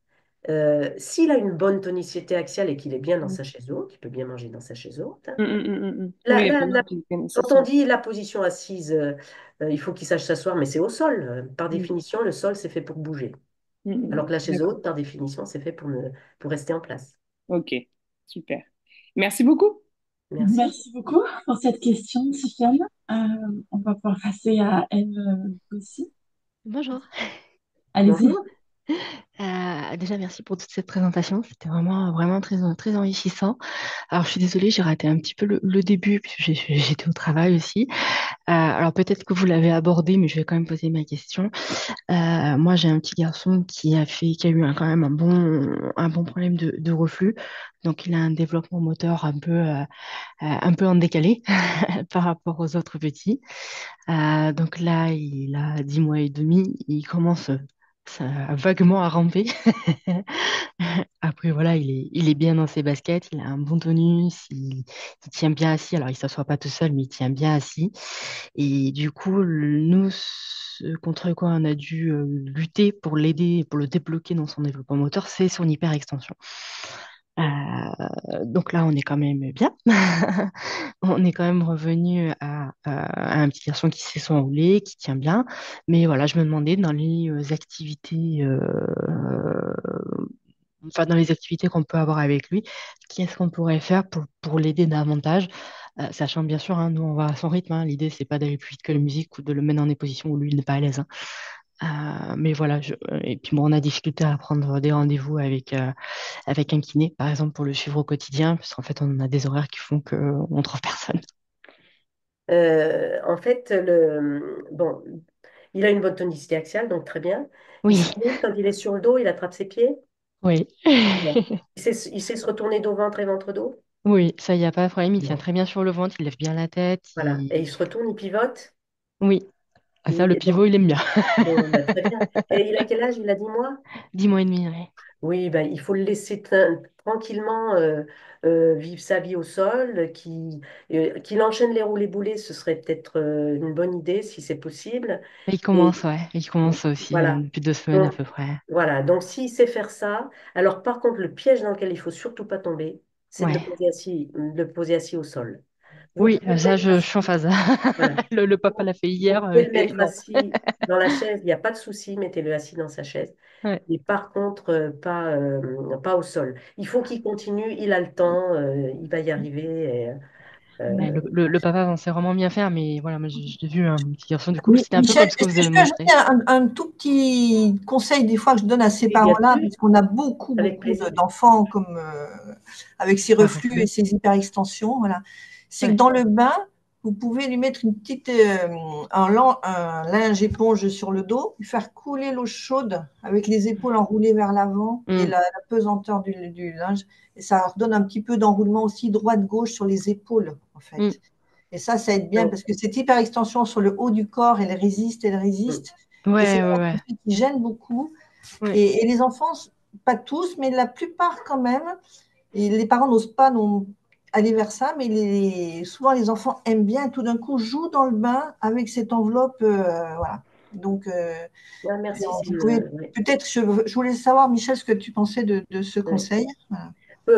s'il a une bonne tonicité axiale et qu'il est bien dans Hmm. sa chaise haute, il peut bien manger dans sa chaise haute, hein. Hmm, hmm, hmm, hmm. La- Oui, la- pour moi, la- c'est Quand on dit la position assise, il faut qu'il sache s'asseoir, mais c'est au sol. Par définition, le sol, c'est fait pour bouger. Alors que la chaise D'accord. haute, par définition, c'est fait pour rester en place. Ok, super. Merci beaucoup. Merci. Merci beaucoup pour cette question, Tiffany. Euh, on va pouvoir passer à elle aussi. Bonjour. Allez-y. Bonjour. Déjà, merci pour toute cette présentation. C'était vraiment, vraiment très, très enrichissant. Alors, je suis désolée, j'ai raté un petit peu le début, puisque j'étais au travail aussi. Alors, peut-être que vous l'avez abordé, mais je vais quand même poser ma question. Moi, j'ai un petit garçon qui a eu quand même un bon problème de reflux. Donc, il a un développement moteur un peu en décalé par rapport aux autres petits. Donc là, il a 10 mois et demi, il commence vaguement à ramper. Après, voilà, il est bien dans ses baskets, il a un bon tonus, il tient bien assis. Alors, il s'assoit pas tout seul, mais il tient bien assis. Et du coup, nous, ce contre quoi on a dû lutter pour l'aider, pour le débloquer dans son développement moteur, c'est son hyperextension. Donc là, on est quand même bien. On est quand même revenu à un petit garçon qui sait s'enrouler, qui tient bien. Mais voilà, je me demandais dans les activités, enfin dans les activités qu'on peut avoir avec lui, qu'est-ce qu'on pourrait faire pour l'aider davantage, sachant bien sûr, hein, nous on va à son rythme. Hein. L'idée c'est pas d'aller plus vite que la musique ou de le mettre dans des positions où lui il n'est pas à l'aise. Hein. Mais voilà, et puis bon, on a difficulté à prendre des rendez-vous avec un kiné, par exemple, pour le suivre au quotidien, parce qu'en fait, on a des horaires qui font qu'on ne trouve personne. En fait, bon, il a une bonne tonicité axiale, donc très bien. Il Oui, simule quand il est sur le dos, il attrape ses pieds. oui. Bon. Il sait se retourner dos, ventre et ventre dos. Oui, ça, il n'y a pas de problème. Il tient Bon. très bien sur le ventre, il lève bien la tête. Voilà. Et il se retourne, il pivote. Oui, ça, le pivot, Donc, il aime bien. bon, bah, très bien. Et il a quel âge? Il a 10 mois? 10 mois et demi, ouais. Oui, ben, il faut le laisser tranquillement vivre sa vie au sol, qu'il enchaîne les roulés boulets, ce serait peut-être une bonne idée si c'est possible. Il Et commence, ouais. Il commence aussi voilà. depuis 2 semaines à Donc, peu près. voilà. Donc, s'il sait faire ça, alors par contre, le piège dans lequel il faut surtout pas tomber, c'est Ouais. de le poser assis au sol. Vous Oui, pouvez le ça, mettre je assis, suis en phase. voilà. Le papa Vous l'a fait vous hier, pouvez le et mettre non. assis dans la chaise, il n'y a pas de souci, mettez-le assis dans sa chaise. Ouais. Mais par contre, pas au sol. Il faut qu'il continue, il a le temps, il va y arriver. Ouais, Euh, le papa pensait vraiment bien faire, mais voilà, moi j'ai vu un petit garçon, du coup, c'était un peu Michel, comme ce que est-ce vous que avez je peux montré. ajouter un tout petit conseil des fois que je donne à ces oui, bien parents-là, sûr, parce qu'on a beaucoup, avec beaucoup plaisir. d'enfants comme avec ces Un reflux et reflux. ces hyperextensions, voilà. C'est que Ouais. dans le bain, vous pouvez lui mettre une petite un linge éponge sur le dos, lui faire couler l'eau chaude avec les épaules enroulées vers l'avant et Mm. la pesanteur du linge, et ça leur donne un petit peu d'enroulement aussi droite-gauche sur les épaules, en Mm. fait. Et ça aide bien Donc, parce que cette hyperextension sur le haut du corps, elle mm, résiste. Et c'est Ouais, ouais, un ouais. effet qui gêne beaucoup. Ouais. Et les enfants, pas tous, mais la plupart quand même, et les parents n'osent pas non, aller vers ça, mais souvent les enfants aiment bien, tout d'un coup, jouent dans le bain avec cette enveloppe. Voilà. Donc, ah, merci, c'est vous pouvez ouais, peut-être, je voulais savoir, Michel, ce que tu pensais de ce ouais. conseil. Voilà,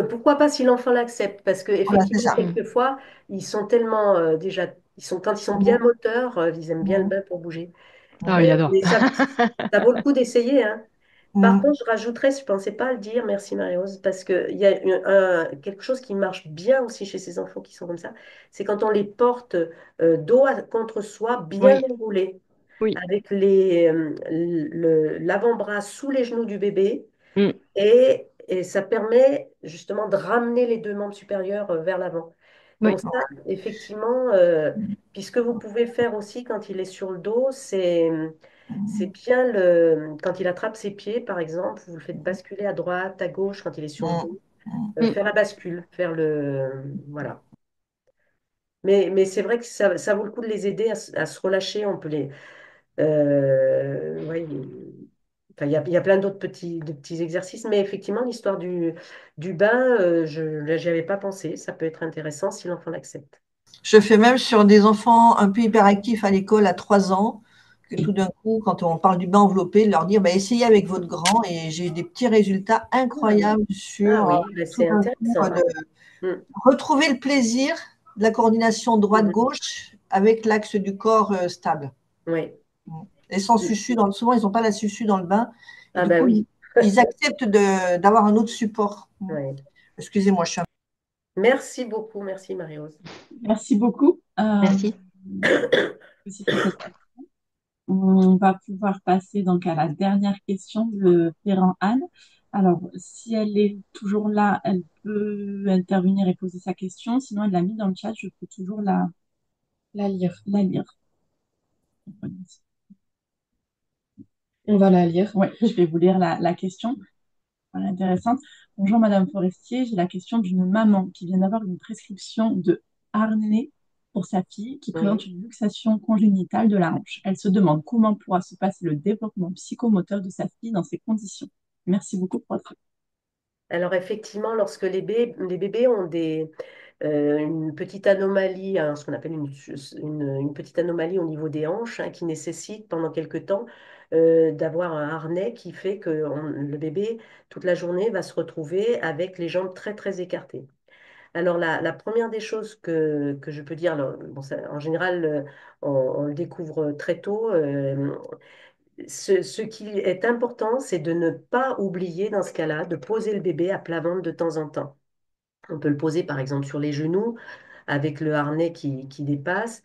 Pourquoi pas si l'enfant l'accepte? Parce que voilà, c'est effectivement, ça. Mm. quelquefois, ils sont tellement déjà, quand ils sont bien Mhm. moteurs, ils aiment bien le Mhm. bain pour bouger. Ah, il adore. Mais ça vaut le coup d'essayer, hein. Par Mhm. contre, je rajouterais, je ne pensais pas le dire, merci Marie-Rose, parce qu'il y a quelque chose qui marche bien aussi chez ces enfants qui sont comme ça, c'est quand on les porte contre soi, bien Oui, enroulés, oui. avec l'avant-bras sous les genoux du bébé, Mm. et ça permet justement de ramener les deux membres supérieurs vers l'avant. Oui, Donc ça, effectivement, puisque vous pouvez faire aussi quand il est sur le dos, c'est bien quand il attrape ses pieds, par exemple, vous le faites basculer à droite, à gauche quand il est sur le Mhm. dos, Mm. faire la bascule, voilà. Mais c'est vrai que ça vaut le coup de les aider à se relâcher. On peut ouais, enfin, il y a plein d'autres de petits exercices, mais effectivement, l'histoire du bain, j'y avais pas pensé. Ça peut être intéressant si l'enfant l'accepte. Je fais même sur des enfants un peu hyperactifs à l'école à 3 ans, que tout d'un coup, quand on parle du bain enveloppé, de leur dire bah, essayez avec votre grand, et j'ai eu des petits résultats Ah oui, incroyables ah sur oui, ben, tout c'est d'un coup intéressant. de Mm, retrouver le plaisir de la coordination mhm, droite-gauche avec l'axe du corps stable. oui. Et sans Mm. suçu, souvent ils n'ont pas la suçu dans le bain, et Ah du ben coup oui. ils acceptent d'avoir un autre support. Ouais. Excusez-moi, je suis un Merci beaucoup, merci Marie-Rose. Merci beaucoup merci. aussi pour cette question. On va pouvoir passer donc à la dernière question de Ferrand Anne. Alors, si elle est toujours là, elle peut intervenir et poser sa question. Sinon, elle l'a mis dans le chat. Je peux toujours La lire. la lire. On va la lire. Oui, je vais vous lire la question. Voilà, intéressante. Bonjour Madame Forestier, j'ai la question d'une maman qui vient d'avoir une prescription de harnais pour sa fille qui présente Oui. une luxation congénitale de la hanche. Elle se demande comment pourra se passer le développement psychomoteur de sa fille dans ces conditions. Merci beaucoup pour votre... Alors effectivement, lorsque les bébés ont une petite anomalie, hein, ce qu'on appelle une petite anomalie au niveau des hanches, hein, qui nécessite pendant quelque temps d'avoir un harnais qui fait que le bébé, toute la journée, va se retrouver avec les jambes très très écartées. Alors la première des choses que je peux dire, alors, bon, en général, on le découvre très tôt. Ce qui est important, c'est de ne pas oublier dans ce cas-là de poser le bébé à plat ventre de temps en temps. On peut le poser par exemple sur les genoux avec le harnais qui dépasse.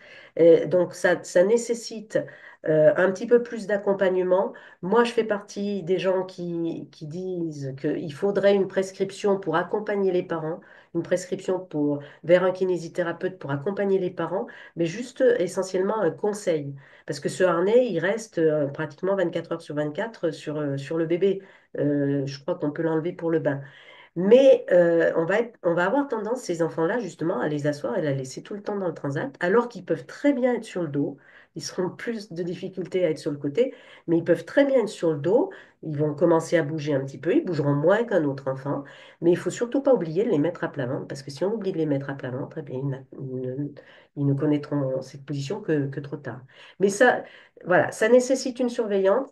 Donc ça nécessite un petit peu plus d'accompagnement. Moi, je fais partie des gens qui disent qu'il faudrait une prescription pour accompagner les parents, une prescription vers un kinésithérapeute pour accompagner les parents, mais juste essentiellement un conseil. Parce que ce harnais, il reste pratiquement 24 heures sur 24 sur le bébé. Je crois qu'on peut l'enlever pour le bain. Mais on va avoir tendance, ces enfants-là, justement, à les asseoir et à les laisser tout le temps dans le transat, alors qu'ils peuvent très bien être sur le dos. Ils seront plus de difficultés à être sur le côté, mais ils peuvent très bien être sur le dos. Ils vont commencer à bouger un petit peu, ils bougeront moins qu'un autre enfant, mais il faut surtout pas oublier de les mettre à plat ventre, parce que si on oublie de les mettre à plat ventre, eh bien, ils ne connaîtront cette position que trop tard. Mais ça, voilà, ça nécessite une surveillance,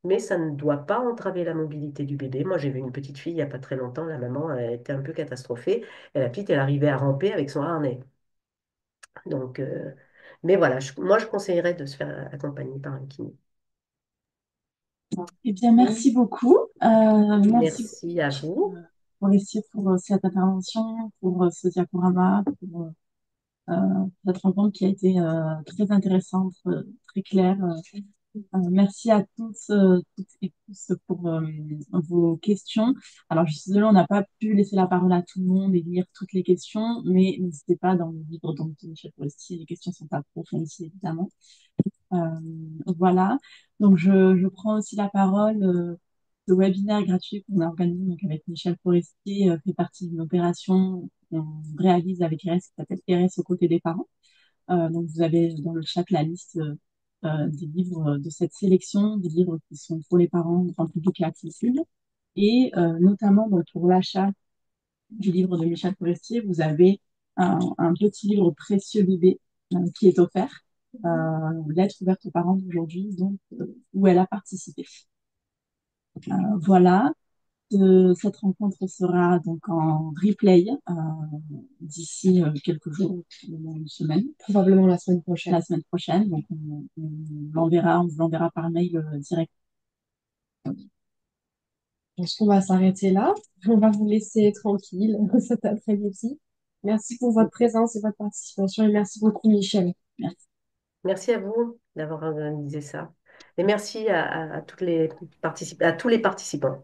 mais ça ne doit pas entraver la mobilité du bébé. Moi, j'ai vu une petite fille il n'y a pas très longtemps, la maman elle était un peu catastrophée, et la petite, elle arrivait à ramper avec son harnais. Donc, mais voilà, moi, je conseillerais de se faire accompagner par un kiné. Eh bien, merci beaucoup. Merci Merci à vous. pour cette intervention, pour ce diaporama, pour euh, cette rencontre qui a été très intéressante, très claire. Merci à tous, toutes et tous pour vos questions. Alors, je suis désolée, on n'a pas pu laisser la parole à tout le monde et lire toutes les questions, mais n'hésitez pas dans le livre donc, de Michel Forestier, les questions sont approfondies, évidemment. Euh, voilà. Donc, je prends aussi la parole. Le webinaire gratuit qu'on a organisé donc, avec Michel Forestier fait partie d'une opération qu'on réalise avec RS qui s'appelle RS aux côtés des parents. Donc, vous avez dans le chat la liste des livres de cette sélection, des livres qui sont pour les parents, grand public et accessibles. Et notamment donc, pour l'achat du livre de Michel Forestier, vous avez un petit livre précieux bébé qui est offert, lettre ouverte aux parents d'aujourd'hui, donc où elle a participé. Voilà. Cette rencontre sera donc en replay d'ici quelques jours, une semaine. Probablement la semaine prochaine. La semaine prochaine, donc on vous l'enverra par mail direct. Je pense qu'on va s'arrêter là. On va vous laisser tranquille cet après-midi. Merci pour votre présence et votre participation et merci beaucoup, Michel. Merci. Merci à vous d'avoir organisé ça. Et merci à tous les participants.